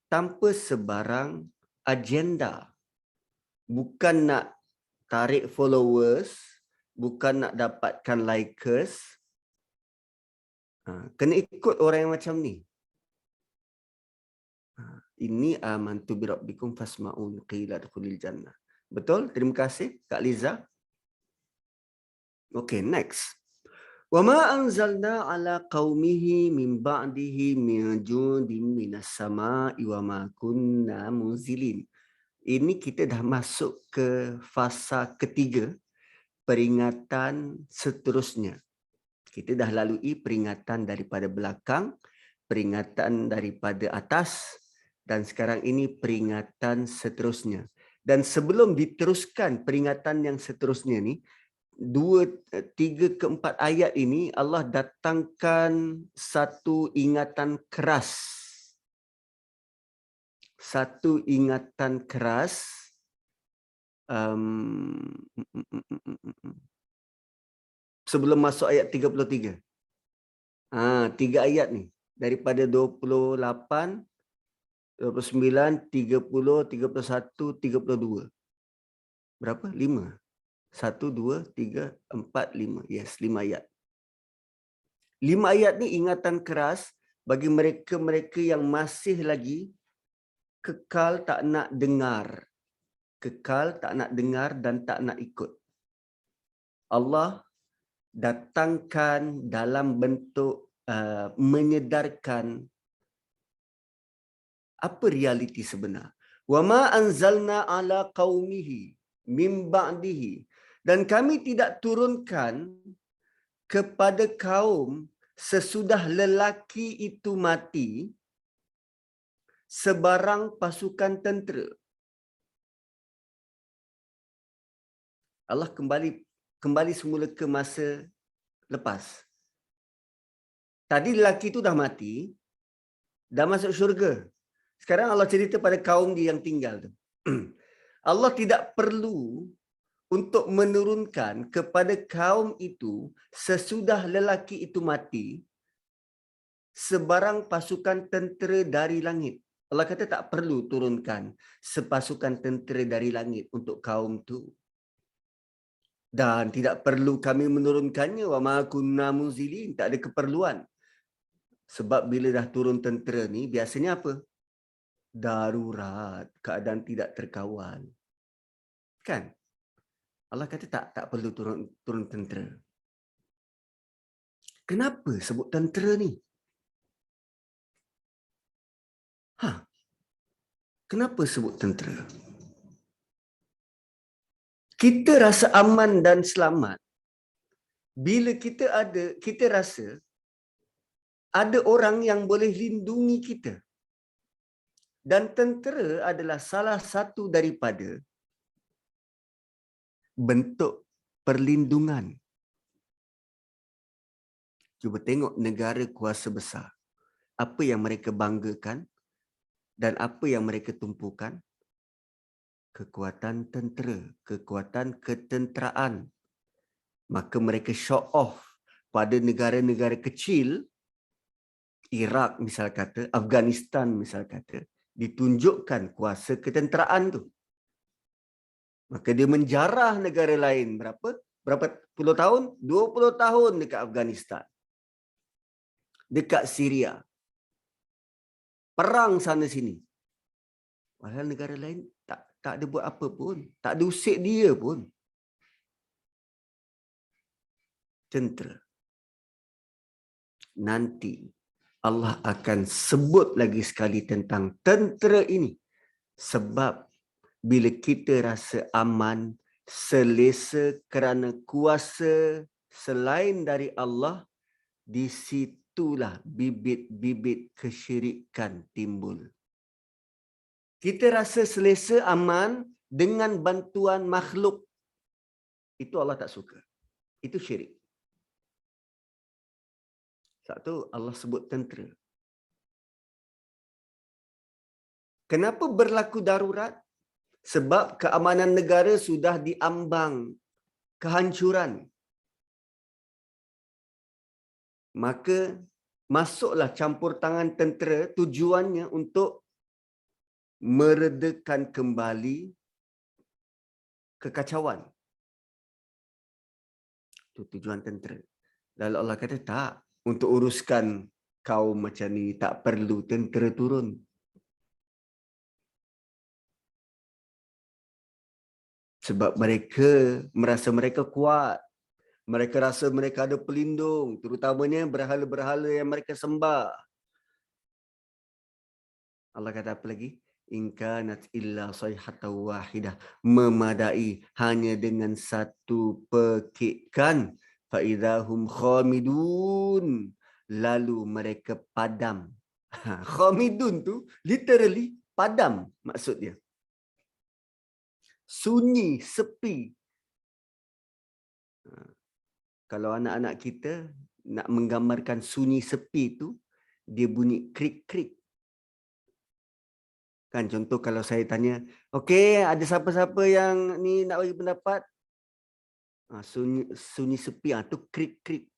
tanpa sebarang agenda. Bukan nak tarik followers, bukan nak dapatkan likers. Kena ikut orang yang macam ni. Ini amantu bi rabbikum fasma'un qila adkhulil jannah. Betul? Terima kasih Kak Liza. Okay, next. Wa ma anzalna ala qaumihi min ba'dihi min jundin minas sama'i wa ma kunna munzilin. Ini kita dah masuk ke fasa ketiga, peringatan seterusnya. Kita dah lalui peringatan daripada belakang, peringatan daripada atas, dan sekarang ini peringatan seterusnya. Dan sebelum diteruskan peringatan yang seterusnya ni, 2, 3 ke 4 ayat ini Allah datangkan satu ingatan keras. Satu ingatan keras. Sebelum masuk ayat 33. 3 ayat ni. Daripada 28, 29, 30, 31, 32. Berapa? 5. 1, 2, 3, 4, 5. Yes, 5 ayat. 5 ayat ni ingatan keras bagi mereka-mereka yang masih lagi kekal tak nak dengar. Kekal tak nak dengar dan tak nak ikut. Allah datangkan dalam bentuk menyedarkan Apa realiti sebenar? Wa ma anzalna ala qaumihi min ba'dihi. Dan kami tidak turunkan kepada kaum sesudah lelaki itu mati sebarang pasukan tentera. Allah kembali semula ke masa lepas. Tadi lelaki itu dah mati, dah masuk syurga. Sekarang Allah cerita pada kaum dia yang tinggal tu. Allah tidak perlu untuk menurunkan kepada kaum itu sesudah lelaki itu mati sebarang pasukan tentera dari langit. Allah kata tak perlu turunkan sepasukan tentera dari langit untuk kaum tu. Dan tidak perlu kami menurunkannya, wa ma kunna munzilin, tak ada keperluan. Sebab bila dah turun tentera ni biasanya apa? Darurat, keadaan tidak terkawal. Kan? Allah kata tak perlu turun tentera. Kenapa sebut tentera ni? Kenapa sebut tentera? Kita rasa aman dan selamat bila kita rasa ada orang yang boleh lindungi kita. Dan tentera adalah salah satu daripada bentuk perlindungan. Cuba tengok negara kuasa besar. Apa yang mereka banggakan dan apa yang mereka tumpukan? Kekuatan tentera, kekuatan ketenteraan. Maka mereka show off pada negara-negara kecil, Iraq misal kata, Afghanistan misal kata, ditunjukkan kuasa ketenteraan tu. Maka dia menjarah negara lain berapa puluh tahun? 20 tahun dekat Afghanistan. Dekat Syria. Perang sana sini. Padahal negara lain tak ada buat apa pun. Tak ada usik dia pun. Tentera. Nanti Allah akan sebut lagi sekali tentang tentera ini. Sebab bila kita rasa aman, selesa kerana kuasa selain dari Allah, di situlah bibit-bibit kesyirikan timbul. Kita rasa selesa aman dengan bantuan makhluk. Itu Allah tak suka. Itu syirik. Satu, Allah sebut tentera. Kenapa berlaku darurat? Sebab keamanan negara sudah diambang kehancuran. Maka masuklah campur tangan tentera, tujuannya untuk meredakan kembali kekacauan. Itu tujuan tentera. Lalu Allah kata tak, untuk uruskan kaum macam ni tak perlu tentera turun. Sebab mereka merasa mereka kuat. Mereka rasa mereka ada pelindung, terutamanya berhala-berhala yang mereka sembah. Allah kata apa lagi? In kanat illa sayhatan wahidah, memadai hanya dengan satu pekikan, fa idahum khamidun, lalu mereka padam. Khamidun tu literally padam maksudnya. Sunyi, sepi. Kalau anak-anak kita nak menggambarkan sunyi sepi tu, dia bunyi krik-krik. Kan contoh kalau saya tanya, okey, ada siapa-siapa yang ni nak bagi pendapat? Sunyi sepi tu krik-krik.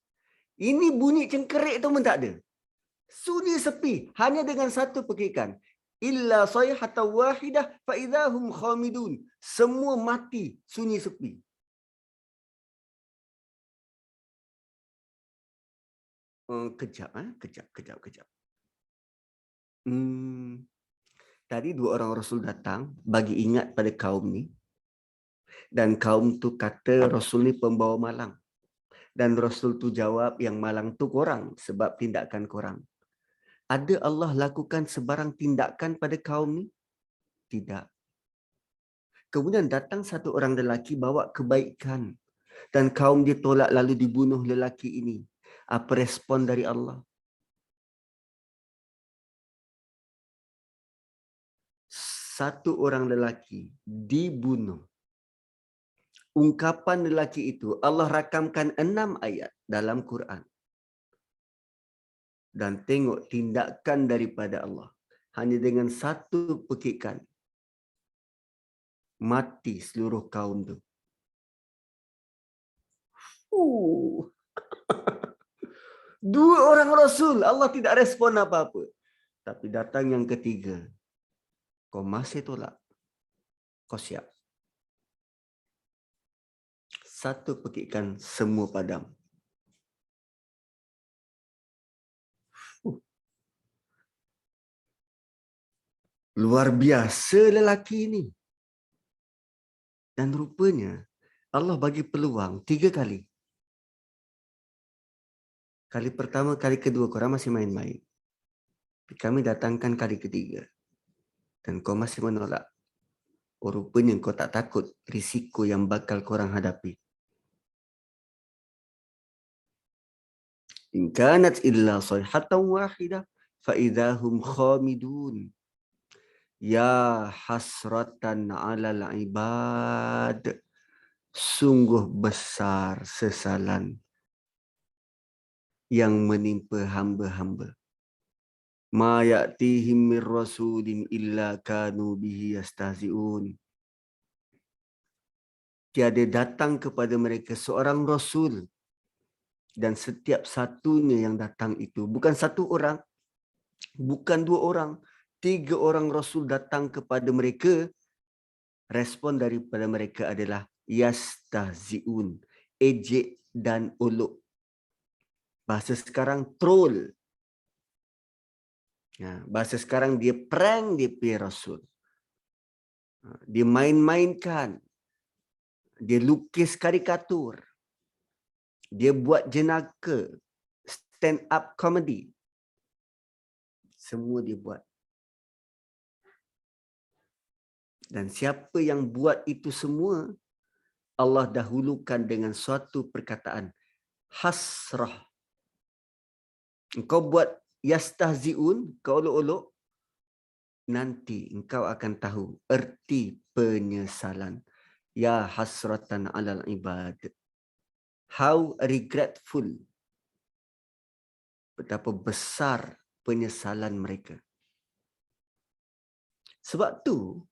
Ini bunyi cengkerik tu pun tak ada. Sunyi sepi hanya dengan satu pekikan. Illa sayhatan wahidah fa idahum khamidun. Semua mati, sunyi sepi. Kejap. Tadi dua orang Rasul datang bagi ingat pada kaum ni. Dan kaum tu kata Rasul ni pembawa malang. Dan Rasul tu jawab yang malang tu korang sebab tindakan korang. Ada Allah lakukan sebarang tindakan pada kaum ni? Tidak. Kemudian datang satu orang lelaki bawa kebaikan dan kaum dia tolak lalu dibunuh lelaki ini. Apa respon dari Allah? Satu orang lelaki dibunuh. Ungkapan lelaki itu Allah rakamkan 6 ayat dalam Quran. Dan tengok tindakan daripada Allah. Hanya dengan satu pekikan. Mati seluruh kaum tu. Dua orang Rasul. Allah tidak respon apa-apa. Tapi datang yang ketiga. Kau masih tolak. Kau siap. Satu pekikan semua padam. Luar biasa lelaki ini. Dan rupanya Allah bagi peluang 3 kali. Kali pertama, kali kedua korang masih main-main. Kami datangkan kali ketiga. Dan kau masih menolak. Oh, rupanya kau tak takut risiko yang bakal korang hadapi. In kanat illa sayhatan wahidah fa idahum khamidun. Ya hasratan 'alal ibad. Sungguh besar sesalan yang menimpa hamba-hamba. Ma ya'tihim min rasulin illa kanu bihi yastahzi'un. Tiada datang kepada mereka seorang rasul dan setiap satunya yang datang itu bukan satu orang, bukan 2 orang, 3 orang rasul datang kepada mereka. Respon daripada mereka adalah yastahzi'un, ejek dan olok. Bahasa sekarang troll. Bahasa sekarang dia prank dia punya rasul. Dia main-mainkan. Dia lukis karikatur. Dia buat jenaka. Stand up comedy. Semua dia buat. Dan siapa yang buat itu semua, Allah dahulukan dengan suatu perkataan. Hasrah. Engkau buat yastahzi'un, kau olok-olok, nanti engkau akan tahu erti penyesalan. Ya hasratan 'alal ibad. How regretful. Betapa besar penyesalan mereka. Sebab tu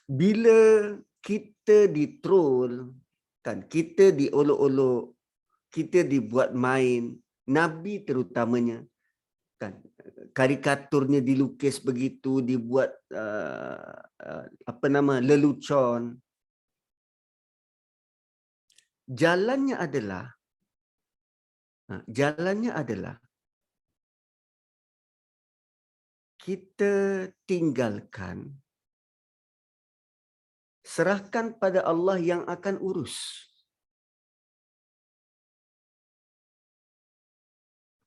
bila kita ditroll, kan, kita diolok-olok, kita dibuat main, Nabi terutamanya, kan, karikaturnya dilukis begitu, dibuat lelucon. Jalannya adalah kita tinggalkan, serahkan pada Allah yang akan urus.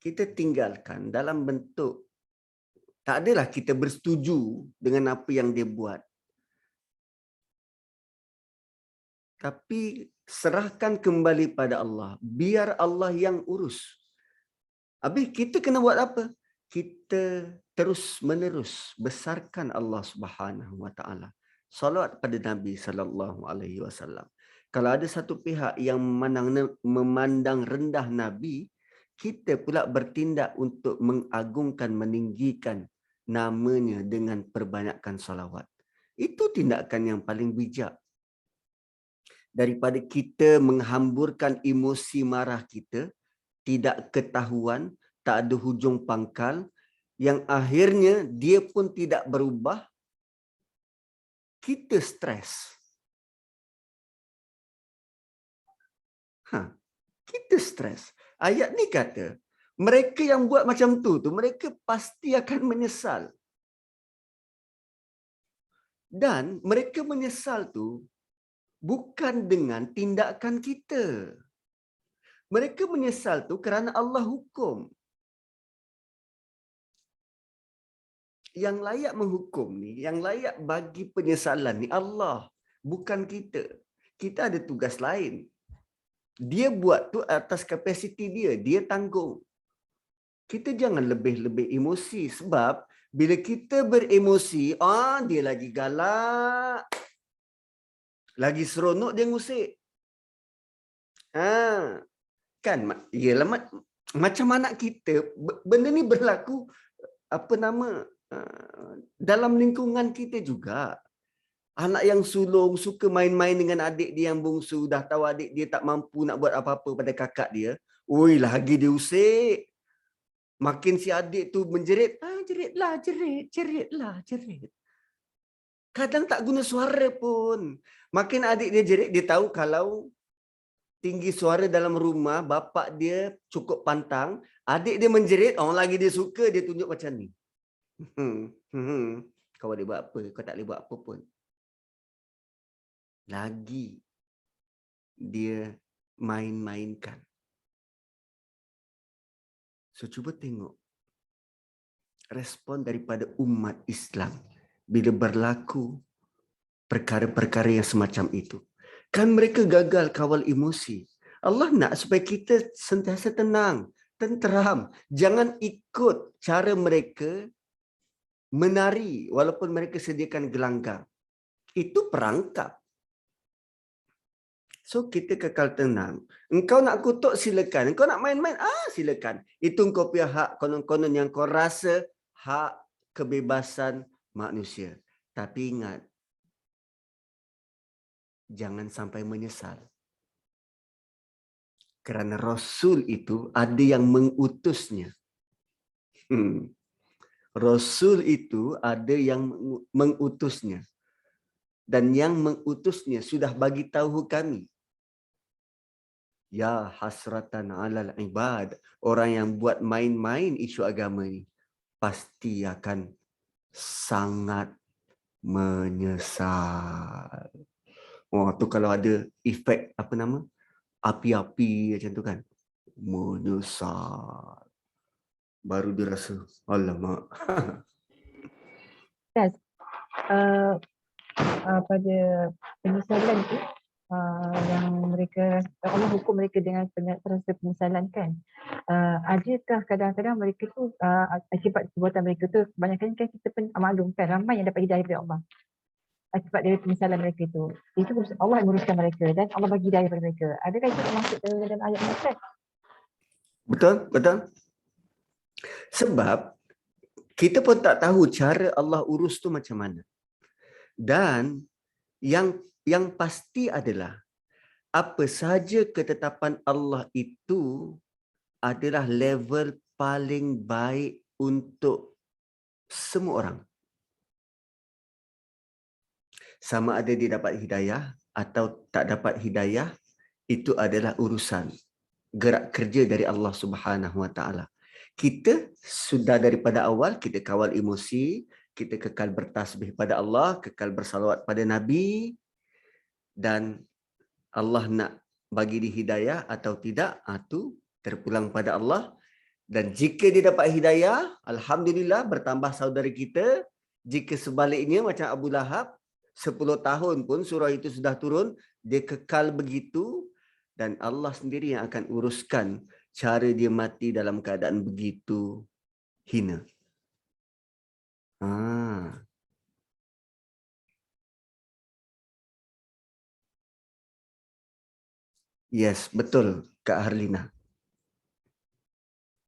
Kita tinggalkan dalam bentuk, tak adalah kita bersetuju dengan apa yang dia buat. Tapi serahkan kembali pada Allah. Biar Allah yang urus. Habis kita kena buat apa? Kita terus menerus besarkan Allah Subhanahu Wa Taala. Salawat pada Nabi sallallahu alaihi wasallam. Kalau ada satu pihak yang memandang rendah Nabi, kita pula bertindak untuk mengagungkan, meninggikan namanya dengan perbanyakkan salawat. Itu tindakan yang paling bijak. Daripada kita menghamburkan emosi marah kita, tidak ketahuan, tak ada hujung pangkal, yang akhirnya dia pun tidak berubah, kita stres. Kita stres. Ayat ni kata, mereka yang buat macam tu, mereka pasti akan menyesal. Dan mereka menyesal tu bukan dengan tindakan kita. Mereka menyesal tu kerana Allah hukum. yang layak menghukum ni, yang layak bagi penyesalan ni Allah, bukan kita. Kita ada tugas lain. Dia buat tu atas kapasiti dia, dia tanggung. Kita jangan lebih-lebih emosi sebab bila kita beremosi, dia lagi galak, lagi seronok dia ngusik. Kan, ialah macam anak kita, benda ni berlaku dalam lingkungan kita juga. Anak yang sulung suka main-main dengan adik dia yang bungsu, dah tahu adik dia tak mampu nak buat apa-apa pada kakak dia, lagi dia usik. Makin si adik tu menjerit, jerit. Kadang tak guna suara pun. Makin adik dia jerit, dia tahu kalau tinggi suara dalam rumah, bapak dia cukup pantang, adik dia menjerit, lagi dia suka, dia tunjuk macam ni. Kau boleh buat apa? Kau tak boleh buat apa pun. Lagi dia main-mainkan. So, cuba tengok respon daripada umat Islam bila berlaku perkara-perkara yang semacam itu. Kan mereka gagal kawal emosi. Allah nak supaya kita sentiasa tenang, tenteram. Jangan ikut cara mereka menari walaupun mereka sediakan gelanggang. Itu perangkap. So, kita kekal tenang. Engkau nak kutuk, silakan. Engkau nak main-main, silakan. Itu engkau punya hak, konon-konon yang kau rasa hak kebebasan manusia. Tapi ingat, jangan sampai menyesal. Kerana Rasul itu ada yang mengutusnya. Rasul itu ada yang mengutusnya. Dan yang mengutusnya sudah bagi tahu kami. Ya hasratan alal ibad. Orang yang buat main-main isu agama ni pasti akan sangat menyesal. Tu kalau ada efek api-api macam tu kan. Menyesal. Baru dia rasa, alamak. Ustaz, pada penyesalan tu, yang mereka, Allah hukum mereka dengan rasa penyesalan kan. Adakah kadang-kadang mereka tu akibat perbuatan mereka tu, kebanyakan kan kita pun maklum kan, ramai yang dapat hidayah dari Allah akibat dari penyesalan mereka itu. Itu Allah yang menguruskan mereka dan Allah bagi hidayah kepada mereka. Adakah itu termasuk dalam ayat ini, Ustaz? Betul. Sebab kita pun tak tahu cara Allah urus tu macam mana. Dan yang pasti adalah apa sahaja ketetapan Allah itu adalah level paling baik untuk semua orang. Sama ada dia dapat hidayah atau tak dapat hidayah, itu adalah urusan gerak kerja dari Allah Subhanahu Wa Taala. Kita sudah daripada awal kita kawal emosi, kita kekal bertasbih pada Allah, kekal bersalawat pada Nabi, dan Allah nak bagi dia hidayah atau tidak, itu terpulang pada Allah. Dan jika dia dapat hidayah, alhamdulillah bertambah saudara kita. Jika sebaliknya macam Abu Lahab, 10 tahun pun surah itu sudah turun, dia kekal begitu, dan Allah sendiri yang akan uruskan cara dia mati dalam keadaan begitu hina. Yes, betul Kak Harlina.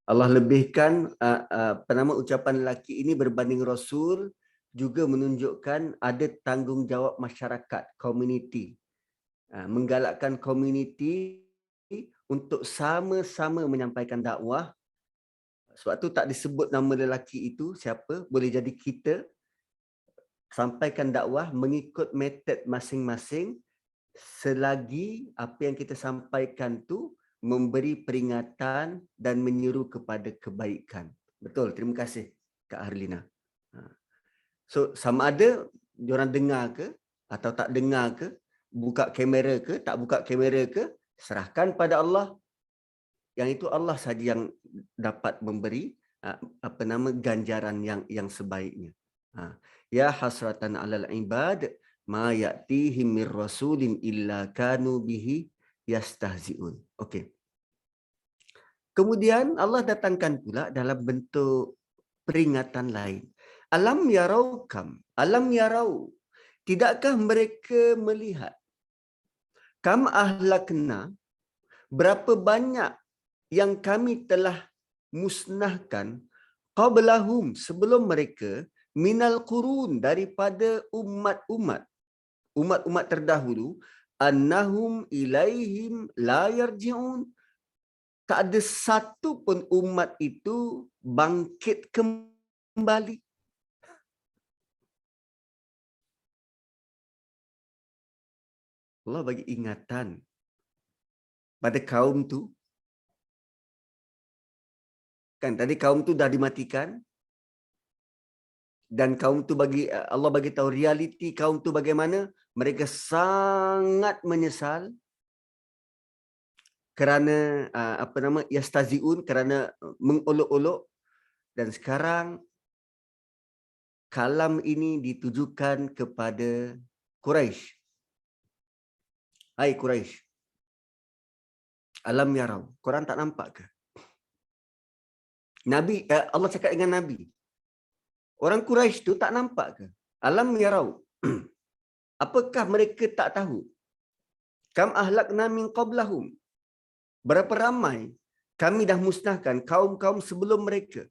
Allah lebihkan ucapan lelaki ini berbanding Rasul juga menunjukkan ada tanggungjawab masyarakat, komuniti. Menggalakkan komuniti untuk sama-sama menyampaikan dakwah. Sebab tu tak disebut nama lelaki itu siapa, boleh jadi kita. Sampaikan dakwah mengikut metod masing-masing selagi apa yang kita sampaikan tu memberi peringatan dan menyeru kepada kebaikan. Betul, terima kasih Kak Harlina. So sama ada diorang dengar ke atau tak dengar ke, buka kamera ke tak buka kamera ke, serahkan pada Allah. Yang itu Allah saja yang dapat memberi ganjaran yang sebaiknya. Ya hasratan 'alal ibad ma ya'tihim mir rasulin illa kanu bihi yastahzi'un. Okey. Kemudian Allah datangkan pula dalam bentuk peringatan lain. Alam yarau, tidakkah mereka melihat kam ahlakna, berapa banyak yang kami telah musnahkan qablahum, sebelum mereka, minal qurun, daripada umat-umat terdahulu, annahum ilaihim la yarji'un, tak ada satu pun umat itu bangkit kembali. Allah bagi ingatan pada kaum tu. Kan tadi kaum tu dah dimatikan. Dan kaum tu Allah bagi tahu realiti kaum tu bagaimana. Mereka sangat menyesal kerana yastaziun, kerana mengolok-olok. Dan sekarang kalam ini ditujukan kepada Quraisy. Hai Quraisy, alam yarau, korang tak nampak ke? Allah cakap dengan Nabi. Orang Quraisy tu tak nampak ke? Alam yarau. Apakah mereka tak tahu? Kam ahlakna min qablahum. Berapa ramai kami dah musnahkan kaum-kaum sebelum mereka.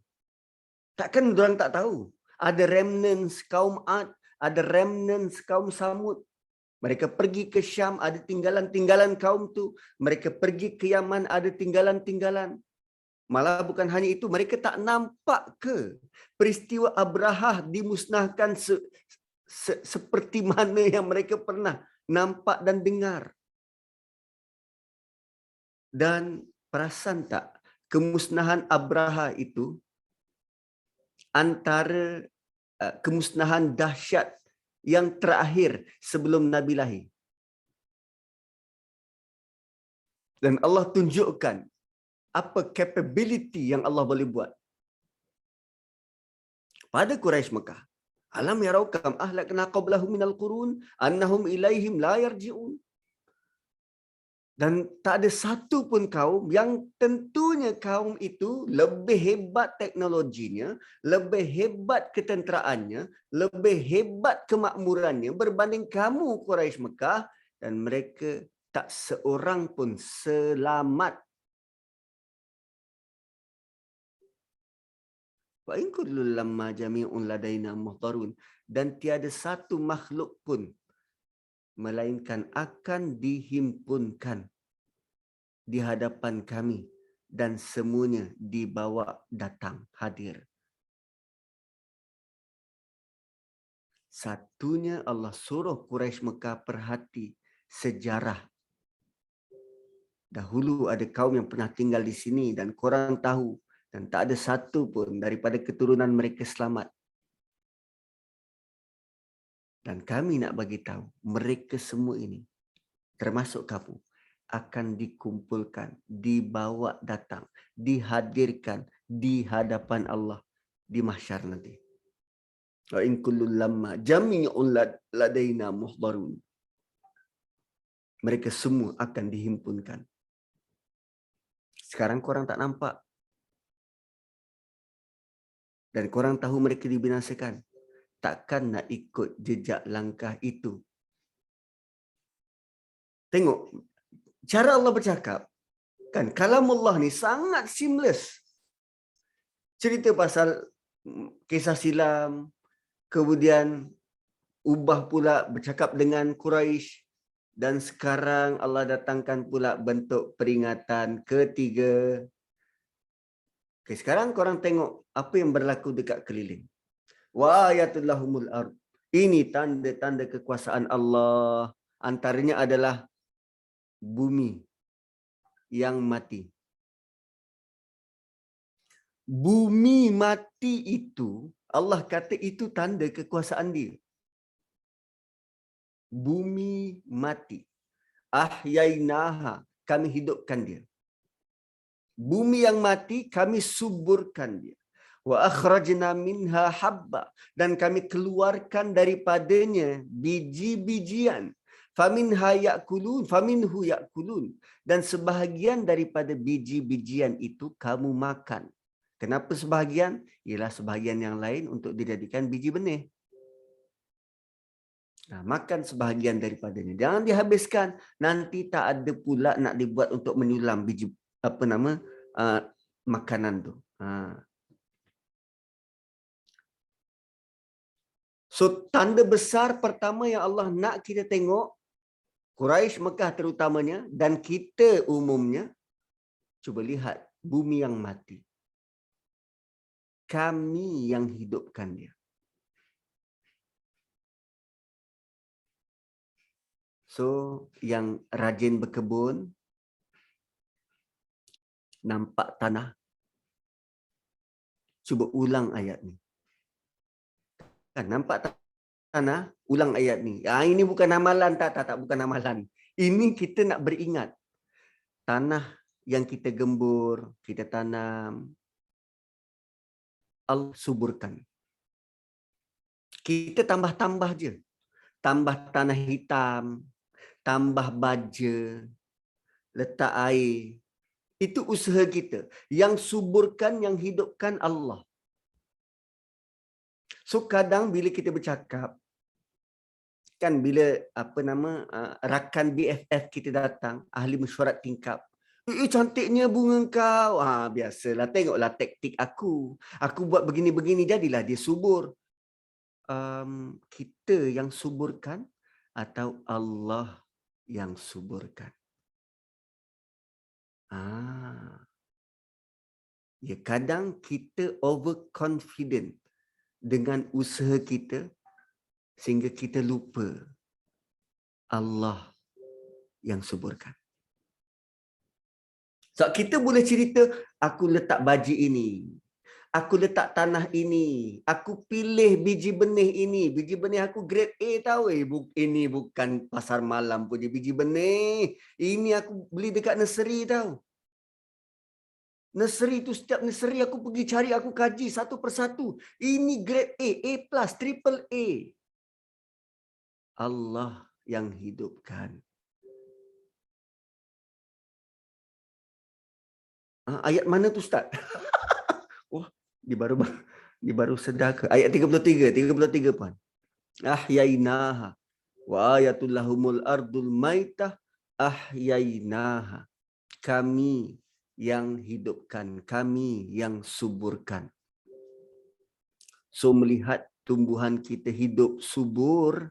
Takkan orang tak tahu? Ada remnants kaum Ad, ada remnants kaum Samud. Mereka pergi ke Syam, ada tinggalan-tinggalan kaum tu. Mereka pergi ke Yaman, ada tinggalan-tinggalan. Malah bukan hanya itu, mereka tak nampak ke peristiwa Abrahah dimusnahkan seperti mana yang mereka pernah nampak dan dengar. Dan perasan tak, kemusnahan Abrahah itu antara kemusnahan dahsyat yang terakhir sebelum Nabi lahir. Dan Allah tunjukkan apa capability yang Allah boleh buat. Pada Quraisy Mekah. Alam yarau kam ahlakna qablahum minal qurun annahum ilaihim la yarji'un. Dan tak ada satu pun kaum yang tentunya kaum itu lebih hebat teknologinya, lebih hebat ketenteraannya, lebih hebat kemakmurannya berbanding kamu Quraisy Mekah, dan mereka tak seorang pun selamat. Wa in kullu lamma jami'un ladaina muhdarun, dan tiada satu makhluk pun melainkan akan dihimpunkan di hadapan kami dan semuanya dibawa datang hadir. Satunya Allah suruh Quraisy Mekah perhati sejarah. Dahulu ada kaum yang pernah tinggal di sini dan korang tahu, dan tak ada satu pun daripada keturunan mereka selamat. Dan kami nak bagi tahu, mereka semua ini, termasuk kamu, akan dikumpulkan, dibawa datang, dihadirkan di hadapan Allah di mahsyar nanti. Wa in kullu lamma jami'un ladaina muhdarun. Mereka semua akan dihimpunkan. Sekarang korang tak nampak. Dan korang tahu mereka dibinasakan. Takkan nak ikut jejak langkah itu. Tengok, cara Allah bercakap, kan kalamullah ni sangat seamless. Cerita pasal kisah silam, kemudian ubah pula bercakap dengan Quraisy, dan sekarang Allah datangkan pula bentuk peringatan ketiga. Okay, sekarang korang tengok apa yang berlaku dekat keliling. Wa ayatul lahumul ard. Ini tanda-tanda kekuasaan Allah. Antaranya adalah bumi yang mati. Bumi mati itu, Allah kata itu tanda kekuasaan dia. Bumi mati. Ahyainaha, kami hidupkan dia. Bumi yang mati, kami suburkan dia. Wa akhrajna minha habba, dan kami keluarkan daripadanya biji-bijian. Faminhu ya'kulun, dan sebahagian daripada biji-bijian itu kamu makan. Kenapa sebahagian? Ialah sebahagian yang lain untuk dijadikan biji benih. Nah, makan sebahagian daripadanya. Jangan dihabiskan. Nanti tak ada pula nak dibuat untuk menyulam biji makanan tu. So, tanda besar pertama yang Allah nak kita tengok, Quraisy Mekah terutamanya, dan kita umumnya, cuba lihat bumi yang mati. Kami yang hidupkan dia. So, yang rajin berkebun, nampak tanah. Cuba ulang ayat ni. Kan, nampak tanah, ulang ayat ni. Ini bukan amalan, tak, bukan amalan. Ini kita nak beringat. Tanah yang kita gembur, kita tanam, Allah suburkan. Kita tambah-tambah je. Tambah tanah hitam, tambah baja, letak air. Itu usaha kita. Yang suburkan, yang hidupkan Allah. So kadang bila kita bercakap, kan bila rakan BFF kita datang, ahli mesyuarat tingkap. Cantiknya bunga kau. Biasalah, tengoklah taktik aku. Aku buat begini-begini, jadilah dia subur. Kita yang suburkan atau Allah yang suburkan? Ya, kadang kita overconfident dengan usaha kita sehingga kita lupa Allah yang suburkan. So, kita boleh cerita, aku letak baji ini, aku letak tanah ini, aku pilih biji benih ini, biji benih aku grade A tahu. Ini bukan pasar malam punya biji benih. Ini aku beli dekat nursery tahu. Nursery tu, setiap nursery aku pergi cari, aku kaji satu persatu. Ini grade A, A+, triple A. Allah yang hidupkan. Ayat mana tu Ustaz? Wah, dia baru sedar ke? Ayat 33 puan. Ahyainaha wa ayatul lahumul ardul maitah ahyainaha. Kami yang hidupkan, kami yang suburkan. So melihat tumbuhan kita hidup subur,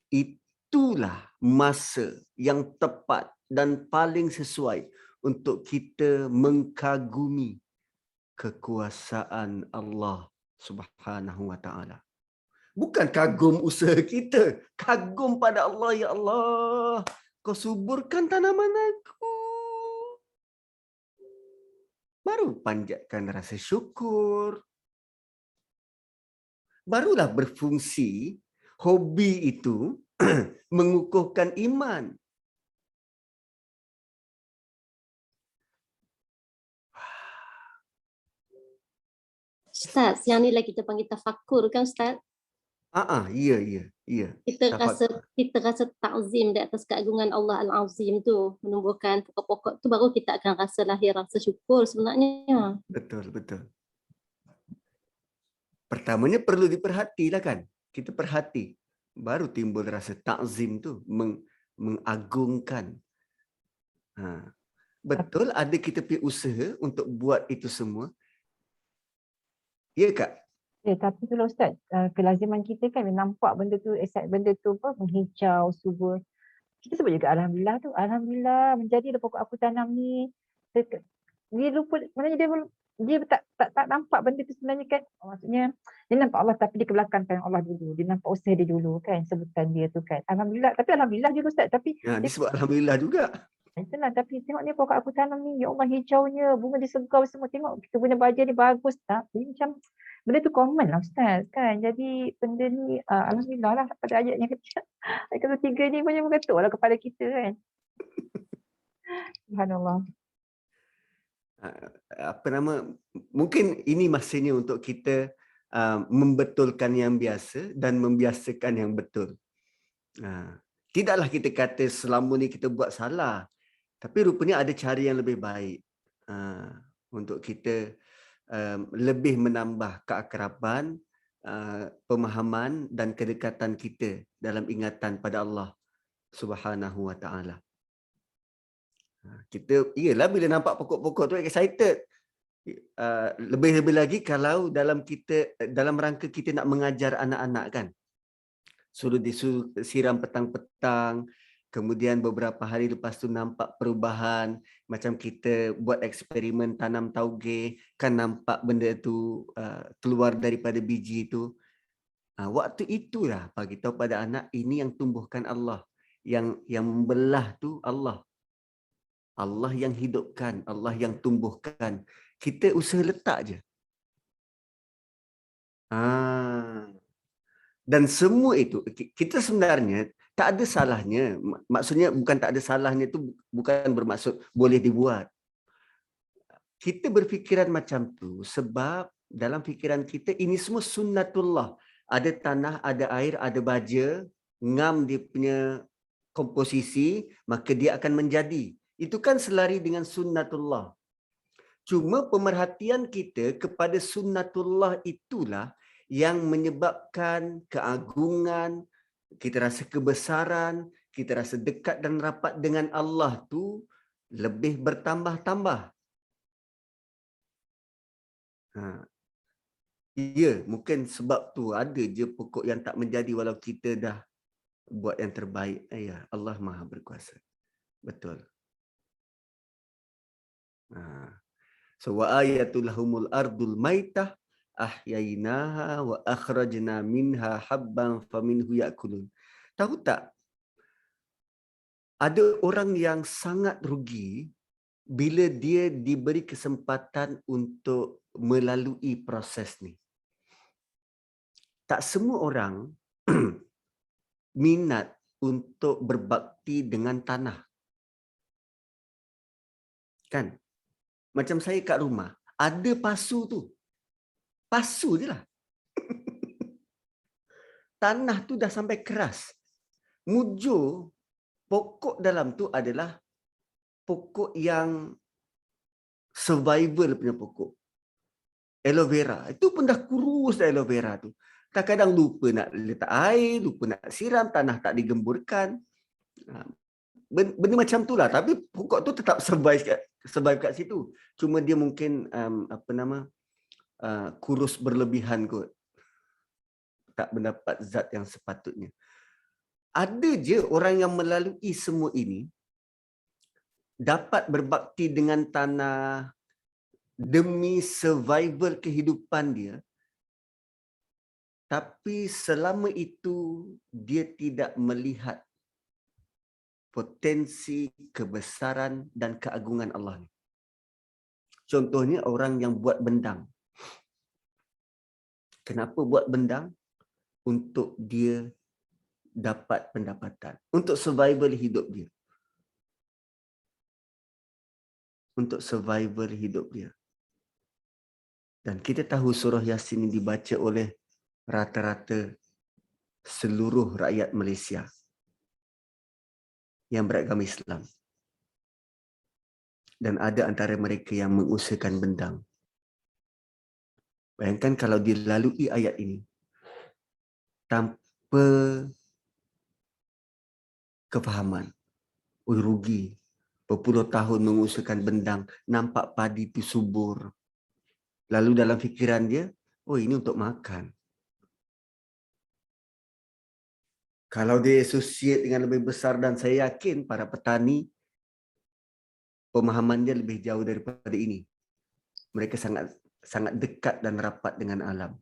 itulah masa yang tepat dan paling sesuai untuk kita mengkagumi kekuasaan Allah Subhanahu wa taala. Bukan kagum usaha kita, kagum pada Allah. Ya Allah, kau suburkan tanaman aku. Baru panjatkan rasa syukur. Barulah berfungsi hobi itu mengukuhkan iman. Ustaz, yang ni lah kita panggil tafakur kan Ustaz? Ya. Kita rasa ta'zim di atas keagungan Allah Al-Azim tu, menumbuhkan pokok-pokok tu, baru kita akan rasa lahir rasa syukur sebenarnya. Betul. Pertamanya perlu diperhatilah kan. Kita perhati, baru timbul rasa ta'zim tu, mengagungkan. Betul ada kita pergi usaha untuk buat itu semua. Ya Kak? Ya, tapi kalau Ustaz, kelaziman kita kan nampak benda tu menghijau, subur. Kita sebut juga Alhamdulillah tu. Alhamdulillah menjadilah pokok aku tanam ni. Dia lupa, maknanya dia tak nampak benda tu sebenarnya kan. Maksudnya dia nampak Allah tapi dia kebelakangkan Allah dulu. Dia nampak usaha dia dulu kan, sebutan dia tu kan. Alhamdulillah, tapi Alhamdulillah juga Ustaz. Tapi dia sebut Alhamdulillah juga. Itulah, tapi tengok ni pokok aku tanam ni, ya Allah hijaunya, bunga dia segar semua. Tengok kita punya baja ni bagus tak? Jadi macam benda tu common lah Ustaz kan. Jadi benda ni Alhamdulillah lah pada ayat yang ketiga ni banyak bergantung lah kepada kita kan. Subhanallah. mungkin ini masanya untuk kita membetulkan yang biasa dan membiasakan yang betul. Tidaklah kita kata selama ni kita buat salah, tapi rupanya ada cara yang lebih baik untuk kita lebih menambah keakraban, pemahaman dan kedekatan kita dalam ingatan pada Allah Subhanahu Wa Taala. Kita iyalah bila nampak pokok-pokok tu excited. Lebih-lebih lagi kalau dalam rangka kita nak mengajar anak-anak kan. Suruh disiram petang-petang, kemudian beberapa hari lepas tu nampak perubahan, macam kita buat eksperimen tanam tauge, kan nampak benda tu keluar daripada biji tu. Waktu itulah bagi tahu pada anak ini yang tumbuhkan Allah, yang membelah tu Allah. Allah yang hidupkan, Allah yang tumbuhkan. Kita usaha letak je. Dan semua itu, kita sebenarnya tak ada salahnya. Maksudnya bukan tak ada salahnya tu bukan bermaksud boleh dibuat. Kita berfikiran macam tu sebab dalam fikiran kita ini semua sunnatullah. Ada tanah, ada air, ada baja, ngam dia punya komposisi, maka dia akan menjadi. Itu kan selari dengan sunnatullah. Cuma pemerhatian kita kepada sunnatullah itulah yang menyebabkan keagungan, kita rasa kebesaran, kita rasa dekat dan rapat dengan Allah tu lebih bertambah-tambah. Ya, mungkin sebab tu ada je pokok yang tak menjadi walau kita dah buat yang terbaik. Ya, Allah Maha Berkuasa. Betul. So wa ayatul lahumul ardul maitah ahyainaha wa akhrajna minha habban faminhu ya'kulun. Tahu tak? Ada orang yang sangat rugi bila dia diberi kesempatan untuk melalui proses ni. Tak semua orang minat untuk berbakti dengan tanah. Kan? Macam saya kat rumah, ada pasu tu. Pasu je lah. Tanah tu dah sampai keras. Mujur, pokok dalam tu adalah pokok yang survival punya pokok. Aloe vera. Itu pun dah kurus dah aloe vera tu. Kadang-kadang lupa nak letak air, lupa nak siram, tanah tak digemburkan. Benda macam tu lah. Tapi pokok tu tetap survive kat situ. Cuma dia mungkin kurus berlebihan kot. Tak mendapat zat yang sepatutnya. Ada je orang yang melalui semua ini dapat berbakti dengan tanah demi survival kehidupan dia. Tapi selama itu dia tidak melihat potensi, kebesaran dan keagungan Allah. Contohnya orang yang buat bendang. Kenapa buat bendang? Untuk dia dapat pendapatan. Untuk survival hidup dia. Untuk survival hidup dia. Dan kita tahu surah Yasin ini dibaca oleh rata-rata seluruh rakyat Malaysia yang beragama Islam. Dan ada antara mereka yang mengusahakan bendang. Bayangkan kalau dia lalui ayat ini tanpa kefahaman. Rugi. Berpuluh tahun mengusahakan bendang, nampak padi itu subur. Lalu dalam fikiran dia, oh ini untuk makan. Kalau dia associate dengan lebih besar, dan saya yakin para petani, pemahaman dia lebih jauh daripada ini. Mereka sangat dekat dan rapat dengan alam.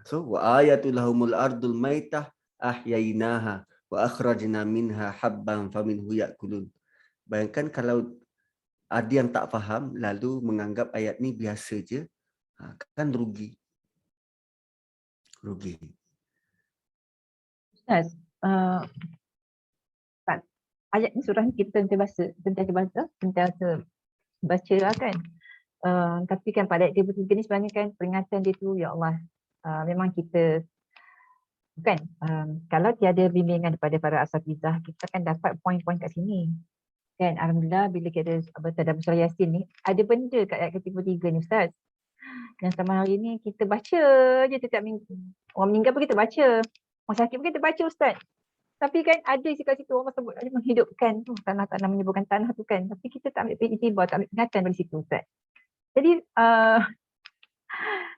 So wa ayatul lahumul ardul maitah ahyainaha wa akhrajna minha habban faminhu ya'kulun. Bayangkan kalau ada yang tak faham lalu menganggap ayat ni biasa je, kan rugi. Rugi. Ustaz, ayat ni surah ni kita sentiasa baca lah kan. Tapi kan pada ayat 33 ni sebenarnya kan peringatan dia tu, ya Allah, memang kita bukan, kalau tiada bimbingan daripada para asatizah, kita akan dapat poin-poin kat sini. Kan, alhamdulillah bila kita tadabbur surah Yasin ni, ada benda kat ayat ke-33 ni Ustaz. Yang sama hari ni kita baca je setiap minggu. Orang meninggal pun kita baca. Orang sakit pun kita baca Ustaz. Tapi kan ada isi kat situ orang sebut ada menghidupkan tu, tanah-tanah menyembuhkan tanah tu kan. Tapi kita tak ambil iktibar, tak ambil ingatan dari situ Ustaz. Jadi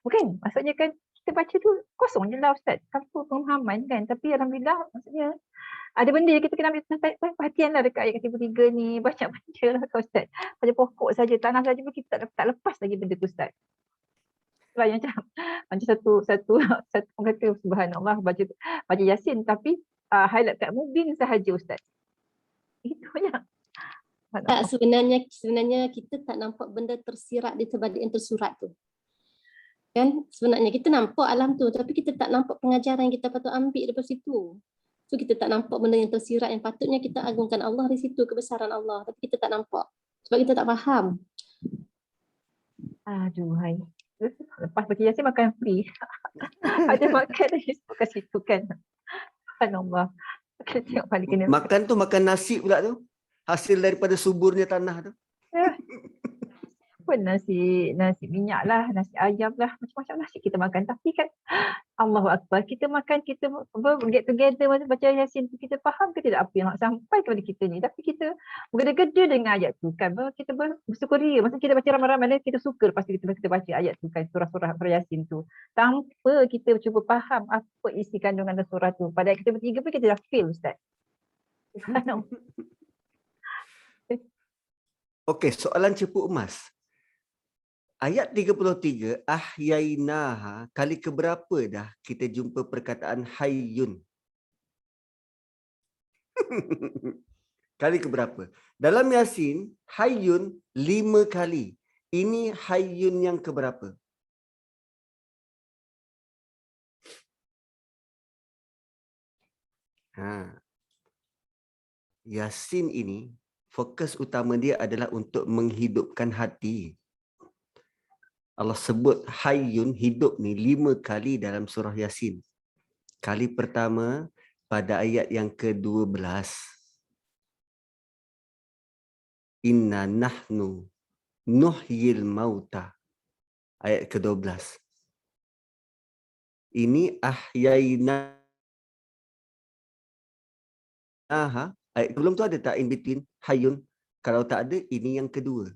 bukan, maksudnya kan kita baca tu kosong je lah Ustaz. Tanpa pemahaman kan. Tapi alhamdulillah maksudnya ada benda yang kita kena ambil perhatian lah dekat ayat 33 ni. Banyak benda lah Ustaz. Pada pokok saja, tanah saja pun kita tak lepas lagi benda tu Ustaz. Itulah yang macam satu orang kata subhanallah baca Yasin tapi highlight kat Mubin sahaja Ustaz. Itu je. Tak, sebenarnya kita tak nampak benda tersirat di sebalik yang tersurat tu. Kan sebenarnya kita nampak alam tu tapi kita tak nampak pengajaran yang kita patut ambil daripada situ. So kita tak nampak benda yang tersirat yang patutnya kita agungkan Allah di situ, kebesaran Allah, tapi kita tak nampak sebab kita tak faham. Aduhai. Lepas baca Yasin makan free. Ada makan dari kat situ kan. Subhanallah. Kita tengok paling kena. Makan tu makan nasi pula tu. Hasil daripada suburnya tanah tu. Pun nasi minyak lah, nasi ayam lah, macam-macam nasi kita makan. Tapi kan Allahu Akbar, kita makan, kita get together masa baca Yasin tu, kita faham ke tidak apa yang nak sampai kepada kita ni. Tapi kita bergeda-geda dengan ayat tu kan. Kita bersyukuri. Masa kita baca ramai-ramai, kita suka lepas kita baca ayat tu kan, surah-surah Yasin tu. Tanpa kita cuba faham apa isi kandungan dalam surah tu. Pada ayat ke-3 pun kita dah fail Ustaz. Okey, soalan cepu emas. Ayat 33, ahyainaha, kali keberapa dah kita jumpa perkataan hayyun? Kali keberapa? Dalam Yasin, hayyun 5 kali. Ini hayyun yang keberapa? Yasin ini, fokus utama dia adalah untuk menghidupkan hati. Allah sebut hayyun, hidup ni 5 kali dalam surah Yasin. Kali pertama pada ayat yang ke-12. Inna nahnu nuhyil mauta. Ayat ke-12. Ini ahyaina. Ayat sebelum tu ada tak in between hayyun? Kalau tak ada, ini yang kedua.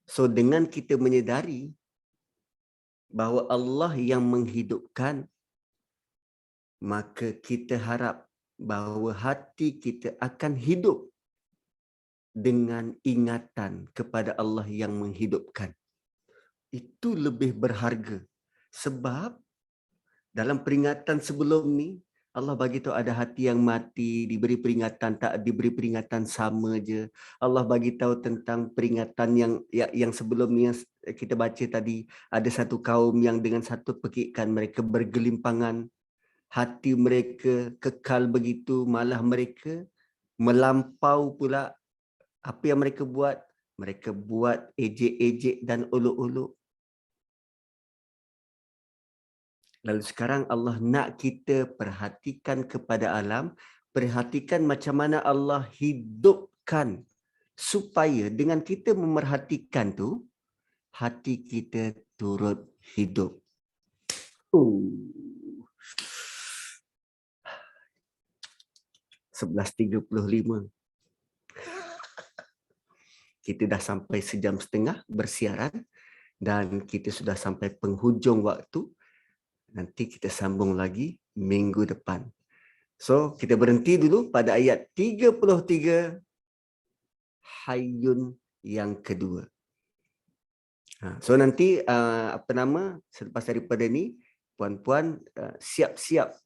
So dengan kita menyedari bahawa Allah yang menghidupkan, maka kita harap bahawa hati kita akan hidup dengan ingatan kepada Allah yang menghidupkan. Itu lebih berharga. Sebab dalam peringatan sebelum ni, Allah bagi tahu ada hati yang mati, diberi peringatan, tak diberi peringatan sama je. Allah bagi tahu tentang peringatan yang sebelum ni yang kita baca tadi, ada satu kaum yang dengan satu pekikan mereka bergelimpangan, hati mereka kekal begitu, malah mereka melampau pula. Apa yang mereka buat? Mereka buat ejek-ejek dan olok-olok. Lalu sekarang Allah nak kita perhatikan kepada alam, perhatikan macam mana Allah hidupkan supaya dengan kita memerhatikan tu, hati kita turut hidup. 11.35. Kita dah sampai 1.5 jam bersiaran dan kita sudah sampai penghujung waktu. Nanti kita sambung lagi minggu depan. So, kita berhenti dulu pada ayat 33, hayyun yang kedua. So, nanti selepas daripada ni, puan-puan siap-siap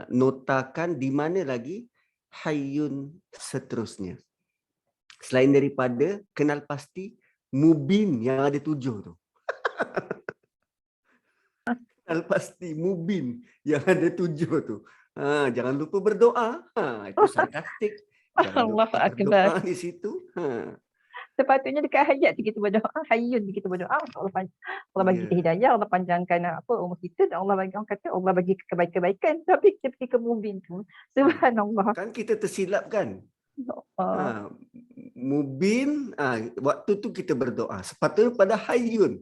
notakan di mana lagi hayyun seterusnya. Selain daripada kenal pasti Mubin yang ada 7 tu. Pasti Mubin yang ada 7 tu. Jangan lupa berdoa. Itu sarkastik. Jangan Allahu lupa Akbar. berdoa di situ. Sepatutnya dekat hayat kita berdoa, hayyun kita berdoa, Allah bagi kita Ya. hidayah, Allah panjangkan umur kita, dan Allah bagi, orang kata Allah bagi kebaikan. Tapi ketika mubin tu, subhanallah. Kan kita tersilap kan? Allah. Mubin, waktu tu kita berdoa. Sepatutnya pada hayyun.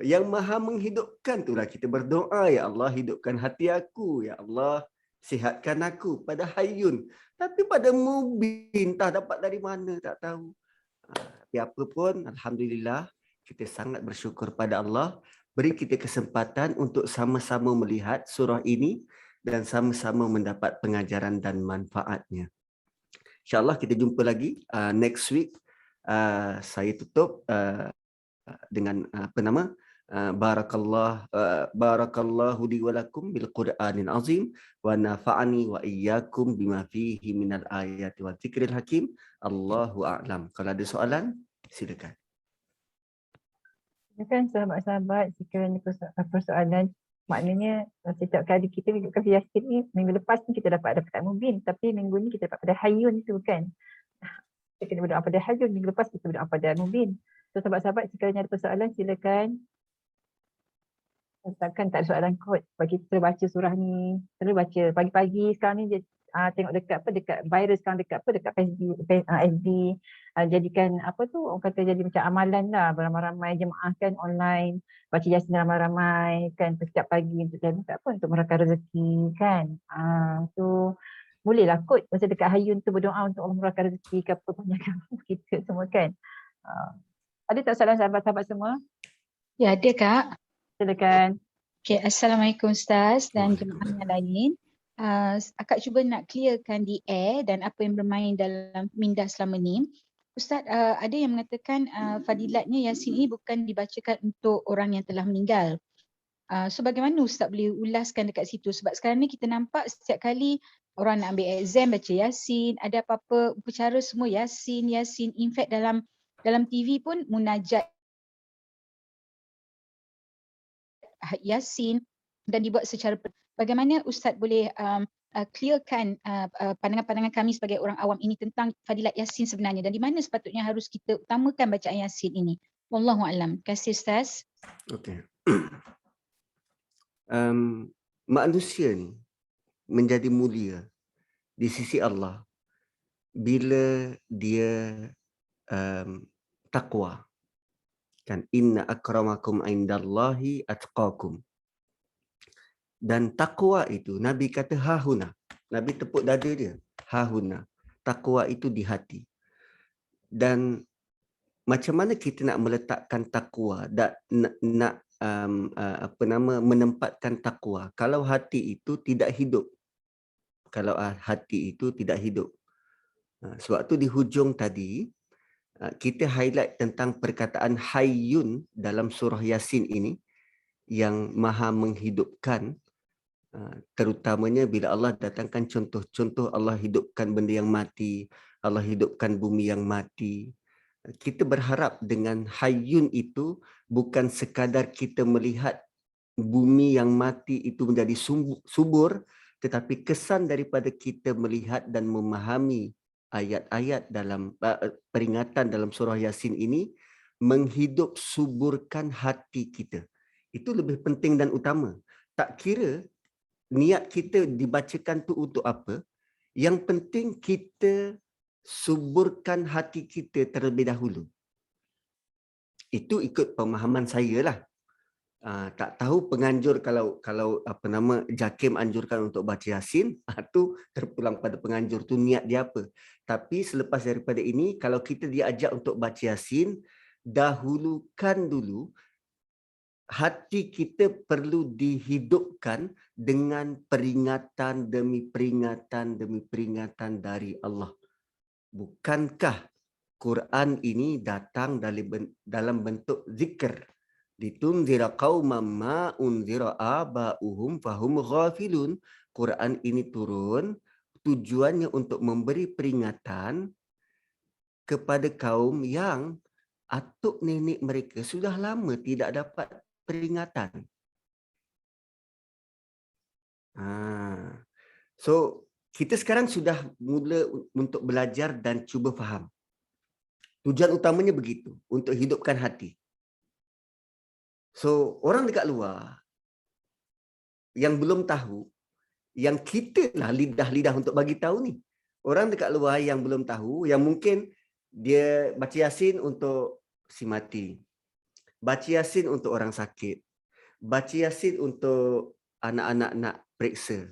Yang maha menghidupkan itulah kita berdoa. Ya Allah, hidupkan hati aku. Ya Allah, sihatkan aku. Pada hayyun. Tapi pada mubin, tak dapat dari mana, tak tahu. Tapi apa pun, Alhamdulillah, kita sangat bersyukur pada Allah. Beri kita kesempatan untuk sama-sama melihat surah ini dan sama-sama mendapat pengajaran dan manfaatnya. InsyaAllah kita jumpa lagi next week. Saya tutup dengan barakallahu li wa lakum bil Qur'anil azim wa nafa'ani wa iyyakum bima fihi minal ayati wa dzikril hakim. Allahu a'lam. Kalau ada soalan, silakan. Kan sahabat-sahabat, sekiranya persoalan, maknanya setiap kali kita hidupkan Yasin ni, minggu lepas ni kita dapat mubin, tapi minggu ni kita dapat pada hayyun tu kan. Kita kena berdoa pada hayyun, minggu lepas kita berdoa pada mubin. So sahabat-sahabat, sekiranya ada persoalan, silakan. Takkan tak ada soalan kot. Bagi kita baca surah ni, terus baca pagi-pagi sekarang ni, tengok dekat virus sekarang, dekat FB, jadikan orang kata jadi macam amalan lah, beramai-ramai jemaah kan online, baca Yasin ramai-ramai kan setiap pagi untuk untuk merakan rezeki kan. So bolehlah kot masa dekat hayyun tu berdoa untuk Allah merakan rezeki ke apa banyakkan kita semua kan. Ada tak soalan sahabat-sahabat semua? Ya, ada Kak. Silakan. Okay, Assalamualaikum Ustaz dan jemaah yang lain. Akak cuba nak clearkan di air dan apa yang bermain dalam minda selama ni. Ustaz, ada yang mengatakan fadilatnya Yasin ini bukan dibacakan untuk orang yang telah meninggal. So bagaimana Ustaz boleh ulaskan dekat situ? Sebab sekarang ni kita nampak setiap kali orang nak ambil exam baca Yasin, ada apa-apa upacara semua Yasin. In fact dalam TV pun munajat Yasin dan dibuat secara bagaimana Ustaz boleh clearkan pandangan-pandangan kami sebagai orang awam ini tentang fadilat Yasin sebenarnya dan di mana sepatutnya harus kita utamakan bacaan Yasin ini. Wallahu a'lam. Terima kasih Ustaz. Okey. Manusia ni menjadi mulia di sisi Allah bila dia takwa. Kan inna akramakum indallahi atqakum. Dan takwa itu Nabi kata hahuna. Nabi tepuk dada dia. Hahuna. Takwa itu di hati. Dan macam mana kita nak meletakkan takwa dan menempatkan takwa kalau hati itu tidak hidup. Kalau hati itu tidak hidup. Sebab tu di hujung tadi kita highlight tentang perkataan hayyun dalam surah Yasin ini yang maha menghidupkan, terutamanya bila Allah datangkan contoh-contoh Allah hidupkan benda yang mati, Allah hidupkan bumi yang mati. Kita berharap dengan hayyun itu bukan sekadar kita melihat bumi yang mati itu menjadi subur, tetapi kesan daripada kita melihat dan memahami ayat-ayat dalam peringatan dalam surah Yasin ini menghidup suburkan hati kita. Itu lebih penting dan utama. Tak kira niat kita dibacakan tu untuk apa, yang penting kita suburkan hati kita terlebih dahulu. Itu ikut pemahaman saya lah. Tak tahu penganjur kalau JAKIM anjurkan untuk baca Yasin, tu terpulang pada penganjur tu niat dia apa. Tapi selepas daripada ini, kalau kita diajak untuk baca Yasin, dahulukan dulu hati kita perlu dihidupkan dengan peringatan demi peringatan demi peringatan dari Allah. Bukankah Quran ini datang dalam bentuk zikr? Litunzira qauman ma unzira aba'uhum fahum ghafilun. Quran ini turun tujuannya untuk memberi peringatan kepada kaum yang atuk nenek mereka sudah lama tidak dapat peringatan. So kita sekarang sudah mula untuk belajar dan cuba faham. Tujuan utamanya begitu, untuk hidupkan hati. So, orang dekat luar yang belum tahu, yang kita lah lidah-lidah untuk bagi tahu ni. Orang dekat luar yang belum tahu, yang mungkin dia baca Yasin untuk si mati. Baca Yasin untuk orang sakit. Baca Yasin untuk anak-anak nak periksa.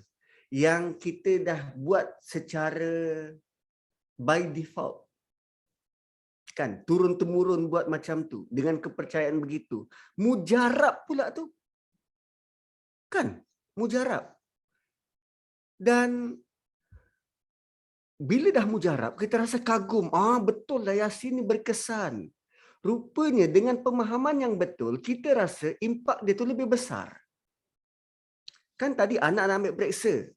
Yang kita dah buat secara by default. Kan, turun-temurun buat macam tu. Dengan kepercayaan begitu. Mujarab pula tu. Kan, mujarab. Dan bila dah mujarab, kita rasa kagum. Betul lah Yasin ni berkesan. Rupanya dengan pemahaman yang betul, kita rasa impak dia tu lebih besar. Kan tadi anak nak ambil periksa.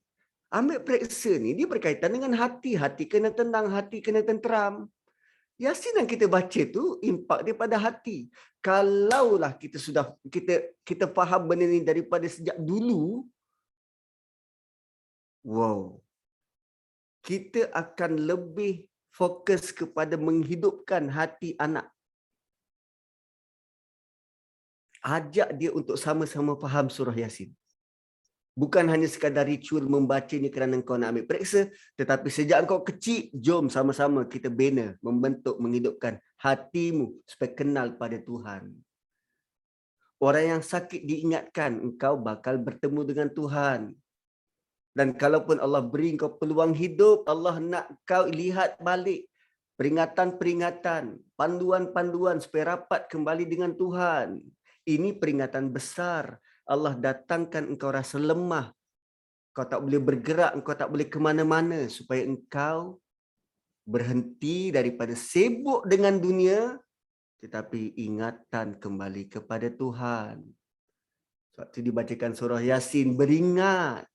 Ambil periksa ni dia berkaitan dengan hati. Hati kena tenang, hati kena tenteram. Yasin yang kita baca tu impak dia pada hati. Kalaulah kita faham benda ni daripada sejak dulu, wow. Kita akan lebih fokus kepada menghidupkan hati anak. Ajak dia untuk sama-sama faham surah Yasin. Bukan hanya sekadar ritual membacanya kerana kau nak ambil periksa, tetapi sejak kau kecil, jom sama-sama kita bina, membentuk, menghidupkan hatimu supaya kenal pada Tuhan. Orang yang sakit diingatkan, engkau bakal bertemu dengan Tuhan. Dan kalaupun Allah beri kau peluang hidup, Allah nak kau lihat balik peringatan-peringatan, panduan-panduan supaya rapat kembali dengan Tuhan. Ini peringatan besar. Allah datangkan engkau rasa lemah. Kau tak boleh bergerak, engkau tak boleh ke mana-mana supaya engkau berhenti daripada sibuk dengan dunia tetapi ingatan kembali kepada Tuhan. Waktu dibacakan surah Yasin, beringat.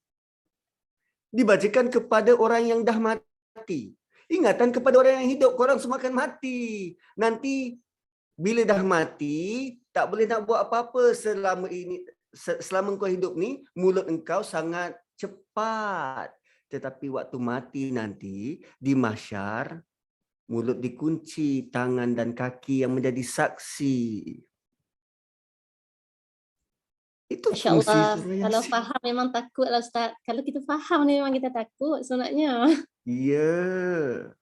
Dibacakan kepada orang yang dah mati. Ingatan kepada orang yang hidup, korang semua akan mati. Nanti bila dah mati, tak boleh nak buat apa-apa selama kau hidup ni, mulut engkau sangat cepat. Tetapi waktu mati nanti, di mahsyar, mulut dikunci, tangan dan kaki yang menjadi saksi. Itu Masya fungsi Allah, surah kalau Yasin. faham memang takut lah Ustaz. Kalau kita faham ni memang kita takut sebenarnya. Ya.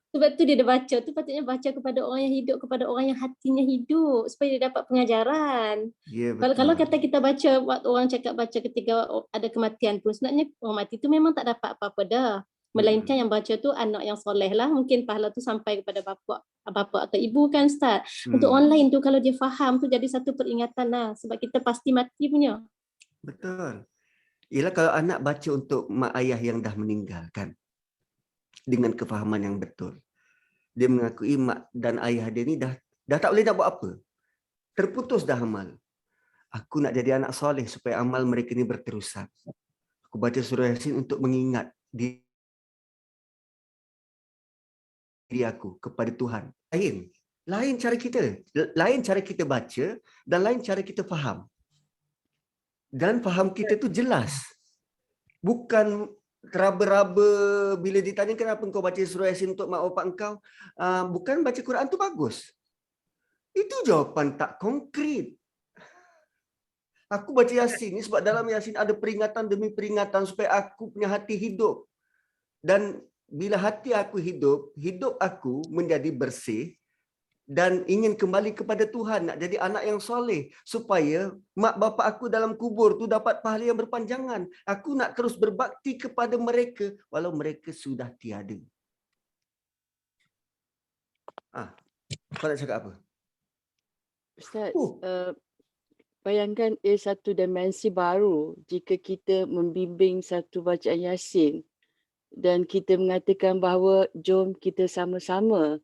Sebab tu dia dah baca tu, patutnya baca kepada orang yang hidup, kepada orang yang hatinya hidup supaya dia dapat pengajaran. Ya, Kalau betul. kata kita baca, waktu orang cakap baca ketika ada kematian pun, sebenarnya orang mati tu memang tak dapat apa-apa dah. Melainkan yang baca tu anak yang soleh lah, mungkin pahala tu sampai kepada bapa atau ibu kan Ustaz. Untuk orang lain tu kalau dia faham tu jadi satu peringatan lah, sebab kita pasti mati punya. Betul. Ialah kalau anak baca untuk mak ayah yang dah meninggal kan, dengan kefahaman yang betul. Dia mengakui mak dan ayah dia ni dah tak boleh nak buat apa. Terputus dah amal. Aku nak jadi anak soleh supaya amal mereka ni berterusan. Aku baca surah Yasin untuk mengingat diri aku kepada Tuhan. Lain cara kita. Lain cara kita baca dan lain cara kita faham. Dan faham kita tu jelas. Bukan raba-raba bila ditanya kenapa kau baca surah Yasin untuk mak bapak kau, bukan baca Quran tu bagus. Itu jawapan tak konkret. Aku baca Yasin ni sebab dalam Yasin ada peringatan demi peringatan supaya aku punya hati hidup. Dan bila hati aku hidup, hidup aku menjadi bersih dan ingin kembali kepada Tuhan, nak jadi anak yang soleh supaya mak bapak aku dalam kubur tu dapat pahala yang berpanjangan. Aku nak terus berbakti kepada mereka walau mereka sudah tiada. Kau nak cakap apa? Ustaz, bayangkan satu dimensi baru jika kita membimbing satu bacaan Yasin dan kita mengatakan bahawa jom kita sama-sama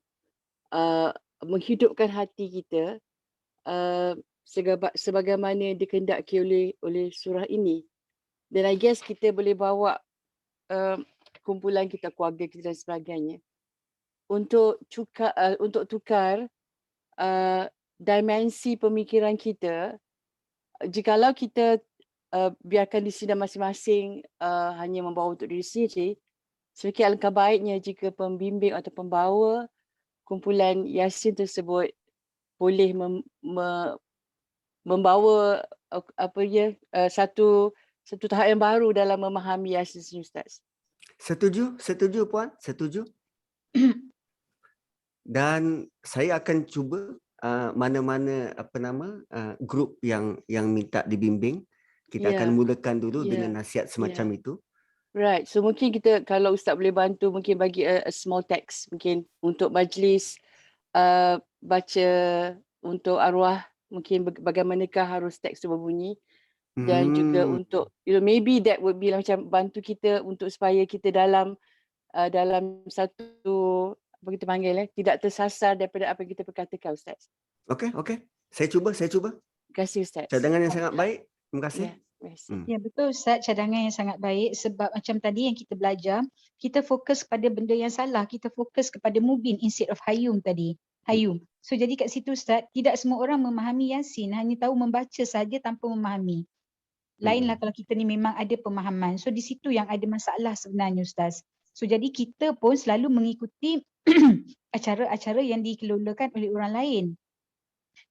menghidupkan hati kita sebagaimana dikehendaki oleh surah ini. Dan I guess kita boleh bawa kumpulan kita, keluarga kita dan sebagainya untuk tukar dimensi pemikiran kita. Jikalau kita biarkan di sini masing-masing hanya membawa untuk diri sendiri, Semakin alangkah baiknya jika pembimbing atau pembawa kumpulan Yasin tersebut boleh membawa satu tahap yang baru dalam memahami Yasin ini, Ustaz. Setuju Puan, setuju. Dan saya akan cuba mana-mana grup yang minta dibimbing. Kita akan mulakan dulu dengan nasihat semacam itu. Right. So mungkin kita, kalau Ustaz boleh bantu, mungkin bagi a small text mungkin untuk majlis baca untuk arwah, mungkin bagaimanakah harus teks tu berbunyi. Dan juga untuk, maybe that would be macam bantu kita untuk supaya kita dalam satu, apa kita panggil, tidak tersasar daripada apa yang kita perkatakan, Ustaz. Okey. Saya cuba. Terima kasih, Ustaz. Cadangan yang sangat baik. Terima kasih. Ya, betul Ustaz, cadangan yang sangat baik sebab macam tadi yang kita belajar, kita fokus pada benda yang salah, kita fokus kepada Mubin instead of Hayyum tadi. Hayyum. So jadi kat situ Ustaz, tidak semua orang memahami Yasin, hanya tahu membaca saja tanpa memahami. Lainlah kalau kita ni memang ada pemahaman. So di situ yang ada masalah sebenarnya Ustaz. So jadi kita pun selalu mengikuti acara-acara yang dikelolakan oleh orang lain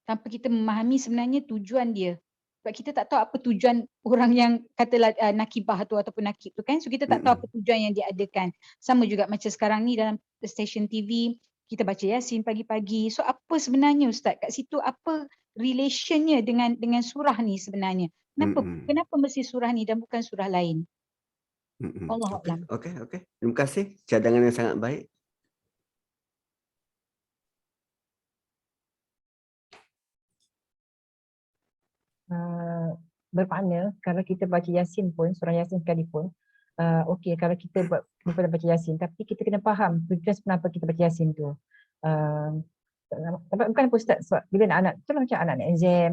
tanpa kita memahami sebenarnya tujuan dia. Sebab kita tak tahu apa tujuan orang yang katalah nakibah tu ataupun nakib tu kan. So kita tak tahu apa tujuan yang dia adakan. Sama juga macam sekarang ni dalam stesen TV, kita baca Yasin pagi-pagi. So apa sebenarnya Ustaz kat situ, apa relationnya dengan surah ni sebenarnya? Kenapa mesti surah ni dan bukan surah lain? Allahuakbar. Okey. Terima kasih. Cadangan yang sangat baik. Bermakna kalau kita baca Yasin pun, surah Yasin sekalipun, okey kalau kita baca Yasin, tapi kita kena faham tujuan kenapa kita baca Yasin tu. Bukan apa Ustaz, sebab bila anak-anak, contoh macam anak-anak exam,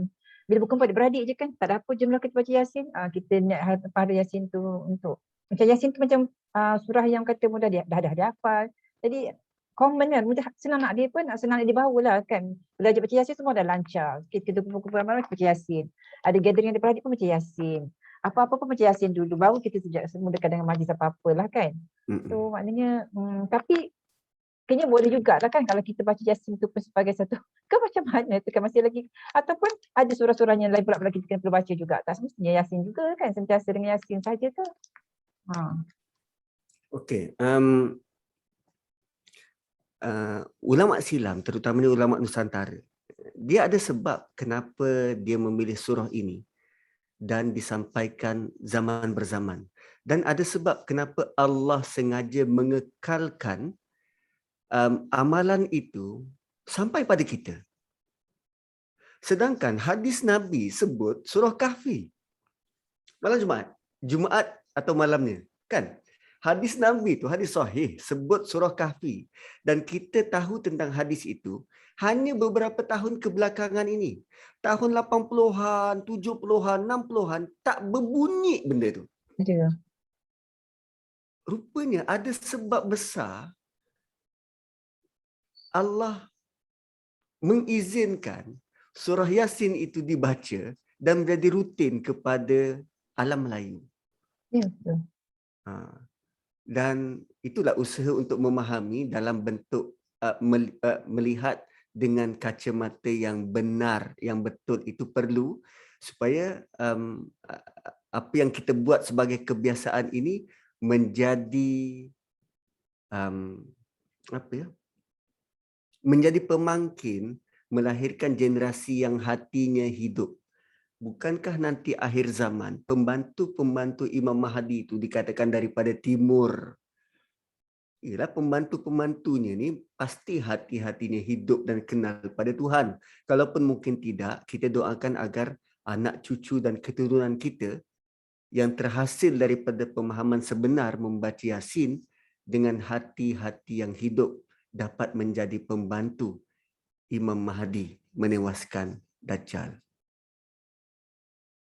bila berkumpul beradik je kan, tak ada apa jumlah kita baca Yasin, kita niat pada Yasin tu untuk, macam Yasin tu macam surah yang kata mudah dia dah hafal. Jadi common kan, mudah, senang nak dia pun, senang nak dibawa lah kan. Belajar baca Yasin semua dah lancar. Kita kumpul-kumpul ramai baca Yasin. Ada gathering yang beradik pun baca Yasin. Apa-apa pun baca Yasin dulu, baru kita mudahkan dengan majlis apa-apa lah kan. So maknanya, tapi kayaknya boleh juga lah kan kalau kita baca Yasin tu pun sebagai satu, ke macam mana tu kan masih lagi, ataupun ada surah-surah yang lain pula kita kena perlu baca juga. Tak semestinya Yasin juga kan, sentiasa dengan Yasin saja ke? Okey. Ulama silam, terutamanya ulama Nusantara, dia ada sebab kenapa dia memilih surah ini dan disampaikan zaman berzaman. Dan ada sebab kenapa Allah sengaja mengekalkan amalan itu sampai pada kita. Sedangkan hadis Nabi sebut surah Kahfi malam Jumaat atau malamnya, kan? Hadis Nabi itu, hadis sahih, sebut surah Kahfi. Dan kita tahu tentang hadis itu hanya beberapa tahun kebelakangan ini. Tahun 80-an, 70-an, 60-an, tak berbunyi benda itu. Ya. Rupanya ada sebab besar Allah mengizinkan surah Yasin itu dibaca dan menjadi rutin kepada alam Melayu. Ya, betul. Dan itulah usaha untuk memahami dalam bentuk melihat dengan kacamata yang benar, yang betul itu perlu supaya apa yang kita buat sebagai kebiasaan ini menjadi menjadi pemangkin melahirkan generasi yang hatinya hidup. Bukankah nanti akhir zaman pembantu-pembantu Imam Mahdi itu dikatakan daripada timur? Ialah pembantu-pembantunya ni pasti hati-hatinya hidup dan kenal pada Tuhan. Kalaupun mungkin tidak, kita doakan agar anak cucu dan keturunan kita yang terhasil daripada pemahaman sebenar membaca Yasin dengan hati-hati yang hidup dapat menjadi pembantu Imam Mahdi menewaskan Dajjal.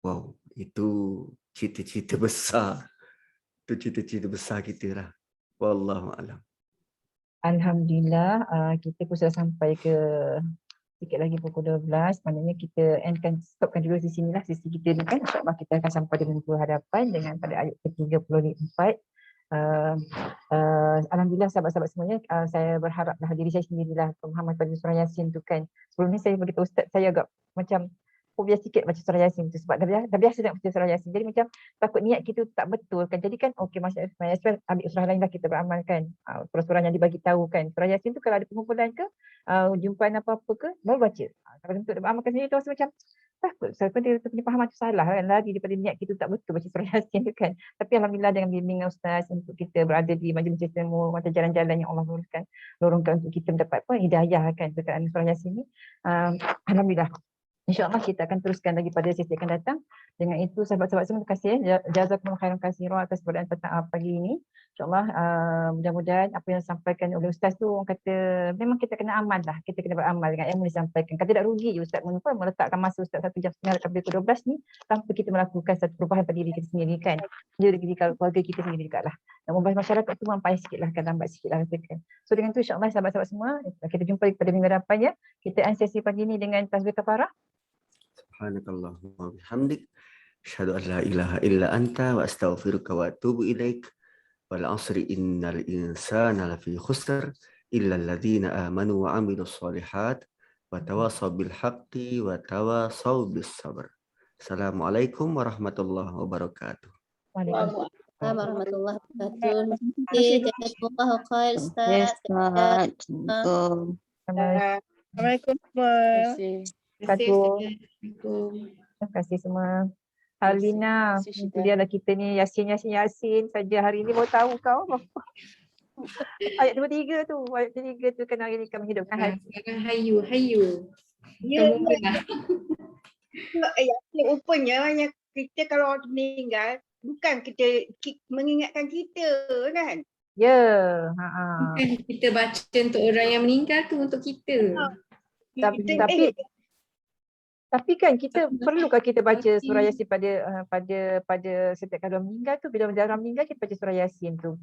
Wow, itu cita-cita besar. Itu cita-cita besar kita lah. Wallahu a'lam. Alhamdulillah, kita pun sudah sampai ke sikit lagi pukul 12. Maknanya kita endkan, stopkan dulu di sinilah sesi kita ni kan. InsyaAllah kita akan sampai dengan hadapan dengan pada ayat ke-34. Alhamdulillah sahabat-sahabat semuanya, saya berharaplah diri saya sendirilah pemahaman pada surah Yasin tu kan. Sebelum ni saya beritahu Ustaz, saya agak macam fobia sikit baca surah Yasin tu sebab dah biasa nak baca surah Yasin. Jadi macam takut niat kita tak betul kan. Jadi kan okey, maksudnya ambil surah lain lah kita beramal kan. Surah-surah yang dibagi tahu kan. Surah Yasin tu kalau ada pengumpulan ke, jumpaan apa-apa ke, baru baca. Kalau untuk beramalkan sendiri tu rasa macam takut. Saya pun dia punya fahaman tu salah kan. Lagi daripada niat kita tak betul baca surah Yasin tu kan. Tapi alhamdulillah dengan bimbingan Ustaz untuk kita berada di majlis ilmu, macam jalan-jalan yang Allah lorongkan untuk kita mendapat hidayah kan dekat surah Yasin ni. Alhamdulillah. InsyaAllah kita akan teruskan lagi pada sesi akan datang. Dengan itu sahabat-sahabat semua, terima kasih ya. Jazakumullah khairan katsiran atas keberadaan petang pagi ini. InsyaAllah mudah-mudahan apa yang disampaikan oleh Ustaz tu, orang kata memang kita kena amal lah. Kita kena beramal dengan yang disampaikan. Kan tidak rugi Ustaz meletakkan masa Ustaz 1 jam setengah dekat pukul 12 ni tanpa kita melakukan satu perubahan pada diri kita sendiri kan. Diri keluarga kita sendiri juga lah. Dan membahas masyarakat tu mampai sikit lah kan, lambat sikit lah katakan. So dengan itu insyaAllah sahabat-sahabat semua, kita jumpa pada minggu depan ya. Kita sesi pagi ni dengan tasbih kafarah. Subhanakallahumma wa bihamdik, asyhadu an la ilaha illa anta wa astaghfiruka wa atubu ilaik. Wal 'asri innal insana lafi khusr illa alladhina amanu wa 'amilus shalihat wa tawasaw bil haqqi wa tawasaw bis sabr. Assalamualaikum warahmatullahi wabarakatuh. Waalaikumsalam warahmatullahi wabarakatuh. Terima kasih. Jazakumullah khair Ustaz. Assalamualaikum. Terima kasih semua. Alina, itu dia lah kita ni Yasin saja hari ni baru tahu kau. Ayat 23 tu, kan hari ni kami hidupkan hati. Hayu. Ya. Yasin rupanya yang kita kalau meninggal bukan kita mengingatkan kita kan. Ya, Bukan kita baca untuk orang yang meninggal tu untuk kita. Tapi kan kita perlukah kita baca surah Yasin pada setiap kali orang meninggal tu, bila orang meninggal kita baca surah Yasin tu.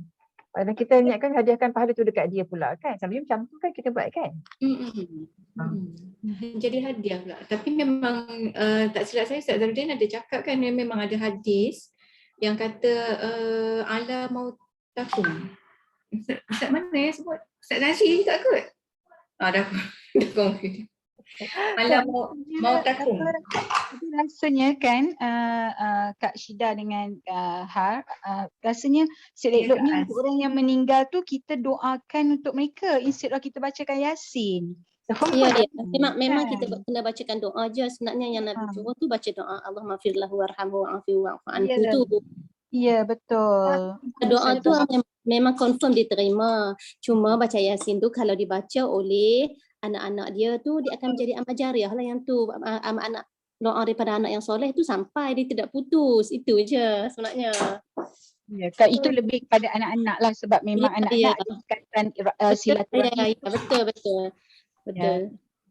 Dan kita niatkan hadiahkan pahala tu dekat dia pula kan. Sambil macam tu kan kita buat kan. Jadi hadiah pula. Tapi memang tak silap saya Ustaz Zaruddin ada cakap kan memang ada hadis yang kata ala mautakum. Ustaz mana yang sebut? Ustaz Najib juga kot? Dah confused. Ala mautakum. Rasanya kan Kak Syida dengan Har, rasanya seleloknya untuk orang yang meninggal tu kita doakan untuk mereka instead of kita bacakan Yasin. Ya, memang kita kena bacakan doa je. Sebenarnya yang Nabi suruh tu baca doa Allahumma firlahu warhamhu wa'afihu wa'fu anhu tu. Ya, betul. Doa tu memang confirm diterima. Cuma baca Yasin tu kalau dibaca oleh anak-anak dia tu, dia akan menjadi amal jariah lah yang tu. Anak doa daripada anak yang soleh tu sampai dia tidak putus. Itu je sebenarnya. Ya, itu lebih kepada anak-anak lah sebab memang anak-anak ada ikatan silaturahmi. Ya, betul.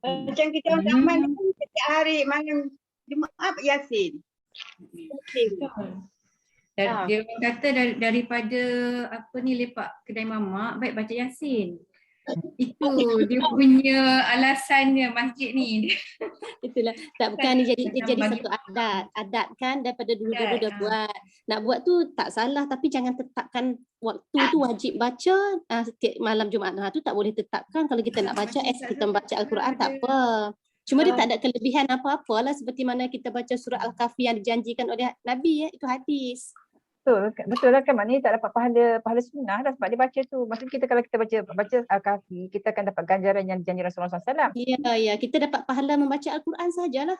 Macam kita orang zaman setiap hari malam Jumaat Yasin. Dan dia orang kata daripada lepak kedai mamak baik baca Yasin. Itu dia punya alasannya masjid ni. Itulah. Tak bukan ni jadi satu adat kan daripada dulu-dulu dah buat. Nak buat tu tak salah tapi jangan tetapkan waktu tu wajib baca setiap malam Jumaat. Tu tak boleh tetapkan. Kalau kita nak baca kita membaca Al-Quran tak apa. Cuma dia tak ada kelebihan apa-apa lah seperti mana kita baca surah Al-Kahfi yang dijanjikan oleh Nabi itu hadis. Betul lah kan, maknanya tak dapat pahala sunnah dah sebab dia baca tu. Maksudnya kita kalau kita baca Al-Kahfi, kita akan dapat ganjaran yang dijanji Rasulullah SAW. Ya, kita dapat pahala membaca Al-Quran sajalah.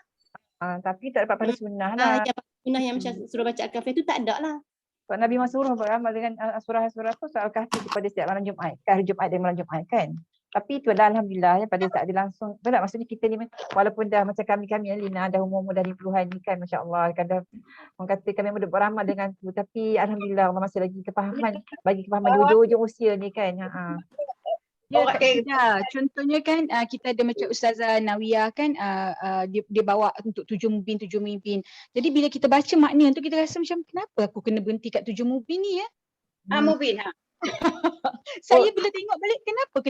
Tapi tak dapat pahala sunnah lah. Sunnah yang macam suruh baca Al-Kahfi tu tak ada lah. Sebab Nabi memang suruh beramal dengan surah-surah tu surah Al-Kahfi pada setiap malam Jumaat. Hari Jumaat dan malam Jumaat kan. Tapi itulah alhamdulillah ya, pada saat dia langsung, betul tak? Maksudnya kita ni walaupun dah macam kami Alina dah umur dah 50-an ni kan, masya-Allah kan dah orang kata kami mudah beramal dengan tu, tapi alhamdulillah Allah masih lagi bagi kefahaman di ujung usia ni kan. Ya, contohnya kan kita ada macam Ustazah Nawiyah kan dia bawa untuk 7 mubin. Jadi bila kita baca makna tu kita rasa macam kenapa aku kena berhenti kat 7 mubin ni ya? Mubin Saya bila tengok balik kenapa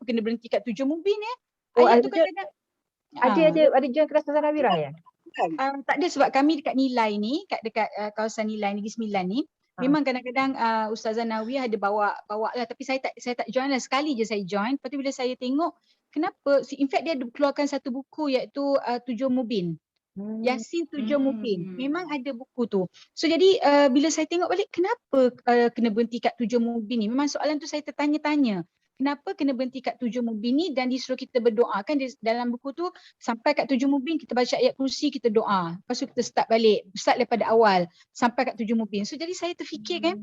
kena berhenti kat 7 mubin ya? Ayat tu kadang-kadang ada jual keras Ustazah Nawiyah ya? Tak ada sebab kami dekat Nilai ni, dekat kawasan Nilai Negeri Sembilan ni, Memang kadang-kadang Ustazah Nawiyah ada bawa lah, tapi saya tak join lah. Sekali je saya join. Lepas tu bila saya tengok kenapa, in fact dia ada keluarkan satu buku iaitu 7 Mubin. Yasin 7 Mubin. Memang ada buku tu. So jadi bila saya tengok balik kenapa kena berhenti kat 7 Mubin ni? Memang soalan tu saya tertanya-tanya. Kenapa kena berhenti kat 7 Mubin ni dan disuruh kita berdoa? Kan dalam buku tu sampai kat 7 Mubin kita baca ayat kursi, kita doa. Lepas tu kita start daripada awal sampai kat 7 Mubin. So jadi saya terfikir kan,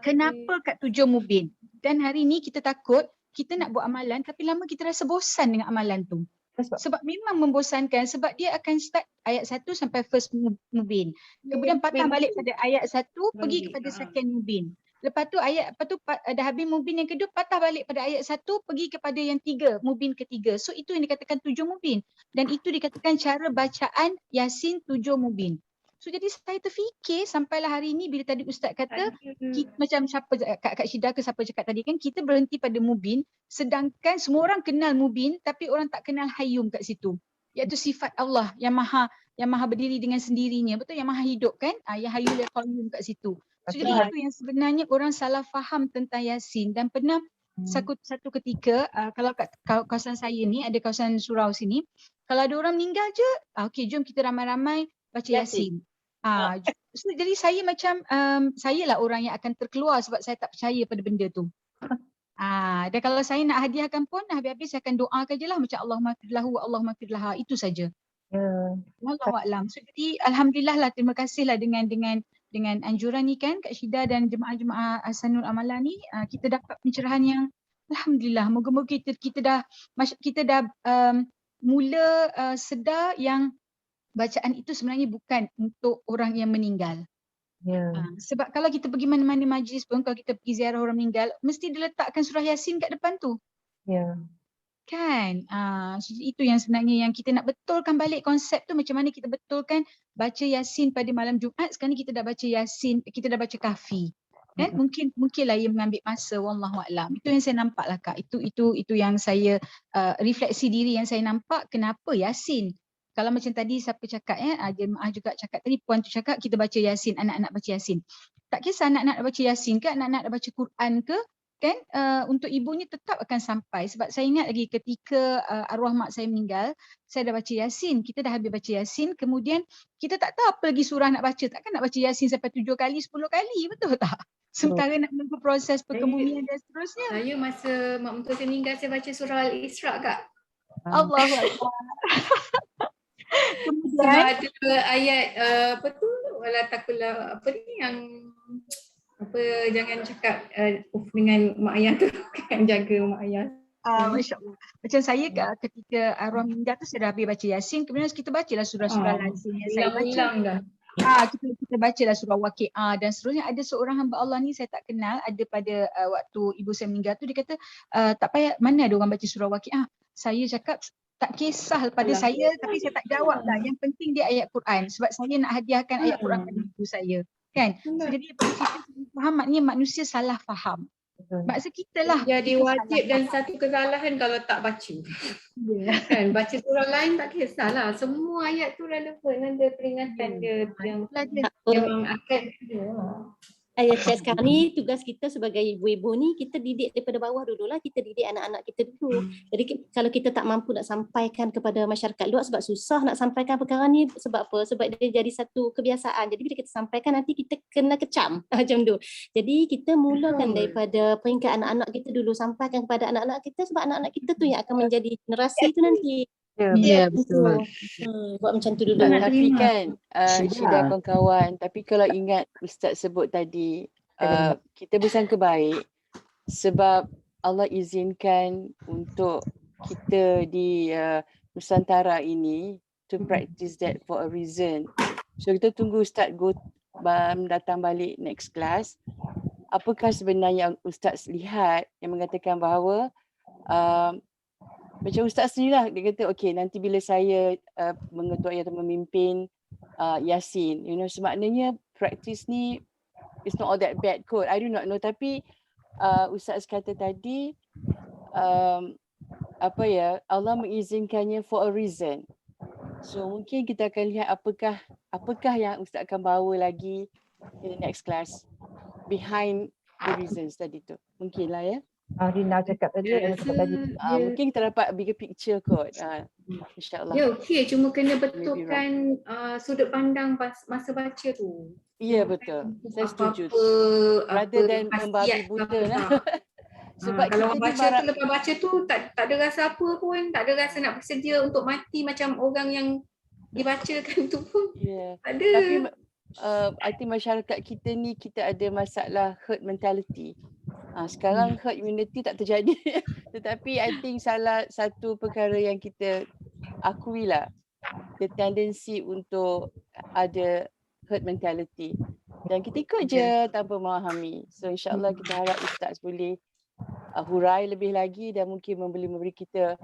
kenapa kat 7 Mubin? Dan hari ni kita takut kita nak buat amalan tapi lama kita rasa bosan dengan amalan tu. Sebab memang membosankan, sebab dia akan start ayat 1 sampai first Mubin. Kemudian patah balik pada ayat 1 pergi kepada second Mubin. Lepas tu dah habis Mubin yang kedua, patah balik pada ayat 1 pergi kepada yang 3, Mubin ketiga. So itu yang dikatakan 7 Mubin. Dan itu dikatakan cara bacaan Yasin 7 Mubin. So jadi saya terfikir sampailah hari ni bila tadi Ustaz kata macam siapa Kak Syida ke siapa cakap tadi kan, kita berhenti pada Mubin sedangkan semua orang kenal Mubin tapi orang tak kenal Hayyum kat situ. Iaitu sifat Allah yang maha berdiri dengan sendirinya. Betul, yang maha hidup kan? Yang Hayyul Qayyum kat situ. So jadi itu yang sebenarnya orang salah faham tentang Yasin. Dan pernah satu ketika kalau kat kawasan saya ni ada kawasan surau sini, kalau ada orang meninggal je, okey jom kita ramai-ramai baca Yasin. So, jadi saya macam saya lah orang yang akan terkeluar sebab saya tak percaya pada benda tu. Dan kalau saya nak hadiahkan pun habis-habis saya akan doakan je lah macam Allahumma firlahu wa Allahumma firlaha, itu saja. Wallahualam. So jadi alhamdulillah lah, terima kasih lah dengan anjuran ni kan Kak Syida dan jemaah-jemaah Ahsanul Amalah ni, kita dapat pencerahan yang alhamdulillah. Moga-moga kita dah mula sedar yang bacaan itu sebenarnya bukan untuk orang yang meninggal. Sebab kalau kita pergi mana-mana majlis pun, kalau kita pergi ziarah orang meninggal, mesti diletakkan surah Yasin kat depan tu. Kan? Itu yang sebenarnya yang kita nak betulkan balik konsep tu, macam mana kita betulkan baca Yasin pada malam Jumaat. Sekarang ni kita dah baca Yasin, kita dah baca Kahfi. Kan? Mungkinlah ia mengambil masa, wallahualam. Itu yang saya nampak lah Kak. Itu yang saya refleksi diri yang saya nampak, kenapa Yasin. Kalau macam tadi siapa cakap jemaah juga cakap tadi, puan tu cakap kita baca Yasin, anak-anak baca Yasin. Tak kisah anak-anak baca Yasin ke, anak-anak baca Quran ke, kan untuk ibunya tetap akan sampai. Sebab saya ingat lagi ketika arwah mak saya meninggal, saya dah baca Yasin, kita dah habis baca Yasin, kemudian kita tak tahu apa lagi surah nak baca. Takkan nak baca Yasin sampai 7 kali, 10 kali, betul tak? Sementara nak menunggu proses perkebumian dan seterusnya. Saya masa mak mentua saya meninggal, saya baca surah Al-Isra Kak. Allahuakbar. Sebab ada ayat apa tu, wala takulah apa ni yang apa, jangan cakap dengan mak ayah tu kan, jaga mak ayah. Masya Allah. Macam saya ketika arwah meninggal tu saya dah habis baca Yasin, kemudian kita bacalah surah-surah lazim yang saya baca. Kita bacalah surah Waqi'ah dan seterusnya. Ada seorang hamba Allah ni saya tak kenal, ada pada waktu ibu saya meninggal tu, dia kata tak payah, mana ada orang baca surah Waqi'ah. Saya cakap tak kisah pada saya, tapi saya tak jawab lah. Yang penting dia ayat Quran sebab saya nak hadiahkan ayat Quran pada ibu saya. Kan? So, jadi kita faham maknanya manusia salah faham. Maksud kita lah. Jadi wajib dan satu kesalahan kalau tak baca. Kan? Baca surah lain tak kisahlah. Semua ayat tu relevan, ada peringatan dia yang memang akan Sekarang ni tugas kita sebagai ibu-ibu ni, kita didik daripada bawah dululah, kita didik anak-anak kita dulu. Jadi kalau kita tak mampu nak sampaikan kepada masyarakat luar, sebab susah nak sampaikan perkara ni, sebab apa? Sebab dia jadi satu kebiasaan. Jadi bila kita sampaikan nanti kita kena kecam macam tu. Jadi kita mulakan daripada peringkat anak-anak kita dulu, sampaikan kepada anak-anak kita, sebab anak-anak kita tu yang akan menjadi generasi tu nanti. Betul. Buat macam tu dulu. Tapi kan Syida kawan-kawan, tapi kalau ingat Ustaz sebut tadi, kita bersangka baik sebab Allah izinkan untuk kita di Nusantara ini to practice that for a reason. So kita tunggu Ustaz datang balik next class. Apakah sebenarnya yang Ustaz lihat yang mengatakan bahawa macam Ustaz sendirilah, dia kata okey nanti bila saya mengetuai atau memimpin Yasin, semaknanya practice ni it's not all that bad kot, I do not know. Tapi Ustaz kata tadi Allah mengizinkannya for a reason. So mungkin kita akan lihat apakah yang Ustaz akan bawa lagi in the next class behind the reasons tadi tu. Mungkinlah ya. Rina cakap tadi, Saya Rina rasa cakap tadi. dia, Mungkin kita dapat bigger picture kot. InsyaAllah. dia okey, cuma kena wrong. betulkan sudut pandang masa baca tu. Ya Bukan betul. untuk Saya setuju. apa-apa Rather than membabi khasiat ke buta apa lah. tak. Sebab Kalau kita orang ni baca tu lepas baca tu tak ada rasa apa pun, tak ada rasa nak bersedia untuk mati macam orang yang dibacakan tu pun. Yeah. Tak ada. Tapi I think masyarakat kita ni kita ada masalah herd mentality. Sekarang herd immunity tak terjadi. Tetapi I think salah satu perkara yang kita akui lah, the tendency untuk ada herd mentality. Dan kita ikut je tanpa memahami. So insyaAllah kita harap Ustaz boleh hurai lebih lagi dan mungkin memberi kita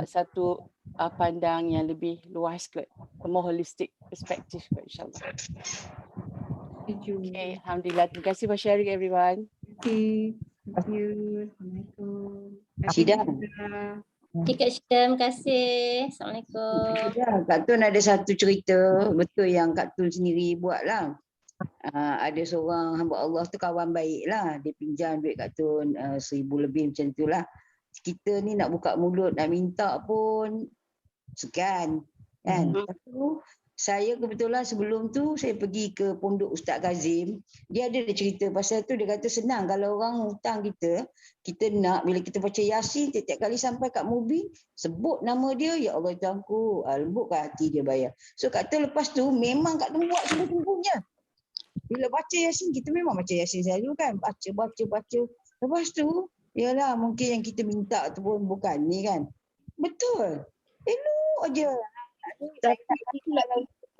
satu pandang yang lebih luas kot, a more holistic perspective kot insyaAllah. Okay, Alhamdulillah. Terima kasih for sharing everyone. Okay. Thank you. Assalamualaikum. Syida. Kak Syida, terima kasih. Assalamualaikum. Syida, Kak Tun ada satu cerita betul yang Kak Tun sendiri buat lah. Ada seorang hamba Allah tu kawan baik lah. Dia pinjam duit Kak Tun 1,000 lebih macam tu lah. Kita ni nak buka mulut, nak minta pun segan kan. Lepas tu saya kebetulan sebelum tu saya pergi ke pondok Ustaz Kazim. Dia ada cerita pasal tu, dia kata senang kalau orang hutang kita nak bila kita baca Yasin tiap-tiap kali sampai kat mobil sebut nama dia, ya Allah Tuhanku, lembutkan hati dia bayar. So kata lepas tu memang Kak Tun buat sungguh-sungguhnya. Bila baca Yasin kita memang baca Yasin selalu kan, baca. Lepas tu yalah mungkin yang kita minta tu pun bukan ni kan. Betul. Elok aja. Tapi itulah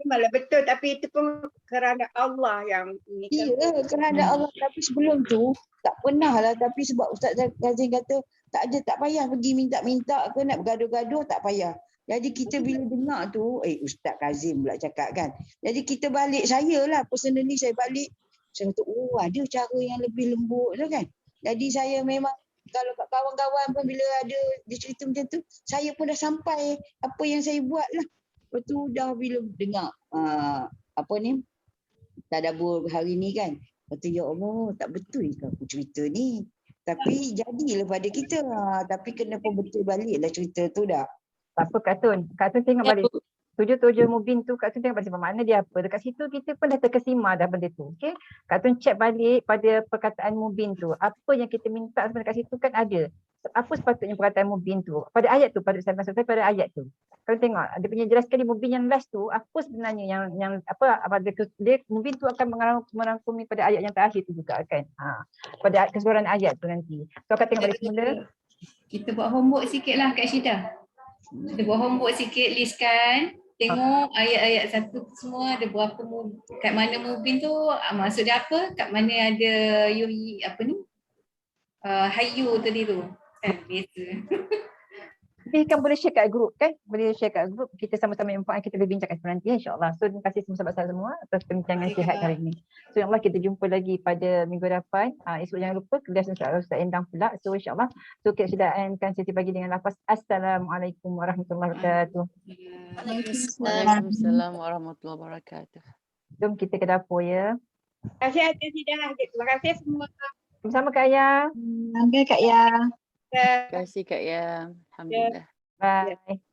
malah betul, tapi itu pun kerana Allah yang ini kan. Ya, kerana Allah. Tapi sebelum tu tak pernah lah. Tapi sebab Ustaz Kazim kata tak payah pergi minta-minta ke nak bergaduh-gaduh, tak payah. Jadi kita bila dengar tu, Ustaz Kazim pula cakap kan. Jadi kita balik, saya lah personally saya balik, saya kata ada cara yang lebih lembut tu kan. Jadi saya memang kalau kat kawan-kawan pun bila ada dia cerita macam tu, saya pun dah sampai apa yang saya buat lah. Lepas tu dah bila dengar tadabbur hari ni kan. Lepas tu ya Allah, tak betul ke aku cerita ni. Tapi jadilah pada kita. Tapi kena pun betul balik lah cerita tu dah. Tak apa Kak Tun. Kak Tun tengok balik. 7 Mubin tu Kak Tun tengok balik makna dia apa. Dekat situ kita pun dah terkesima dah benda tu. Okay. Kak Tun check balik pada perkataan Mubin tu. Apa yang kita minta sebenarnya kat situ kan ada. Apa sepatutnya perkataan Mubin tu. Pada ayat tu, pada ayat tu. Kau tengok, dia punya jelaskan di Mubin yang last tu, apa sebenarnya yang dia Mubin tu akan merangkumi pada ayat yang terakhir tu juga kan. Pada keseluruhan ayat tu nanti. So akan tengok balik semula. Kita buat homework sikit lah Kak Syida. Kita buat homework sikit, listkan. Tengok ayat-ayat satu semua ada berapa kat mana Mubin tu, maksud dia apa, kat mana ada yuhi hayu tadi tu. Kan biasa. Tapi kan boleh share kat grup kan? Boleh share kat grup. Kita sama-sama info kita berbincangkan nanti insya-Allah. So terima kasih sahabat semua atas perbincangan sihat hari ini. So insya-Allah kita jumpa lagi pada minggu depan. Esok jangan lupa kelas Ustaz Endang pula. So insya-Allah kita sudah endkan sesi pagi dengan lafaz Assalamualaikum warahmatullahi wabarakatuh. Waalaikumsalam warahmatullahi wabarakatuh. Jom kita ke dapur ya. Terima kasih Atas Syida. Terima kasih semua. Sama-sama Kak Ya. Bangga Kak Ya. Terima kasih Kak Ya. Alhamdulillah. Bye.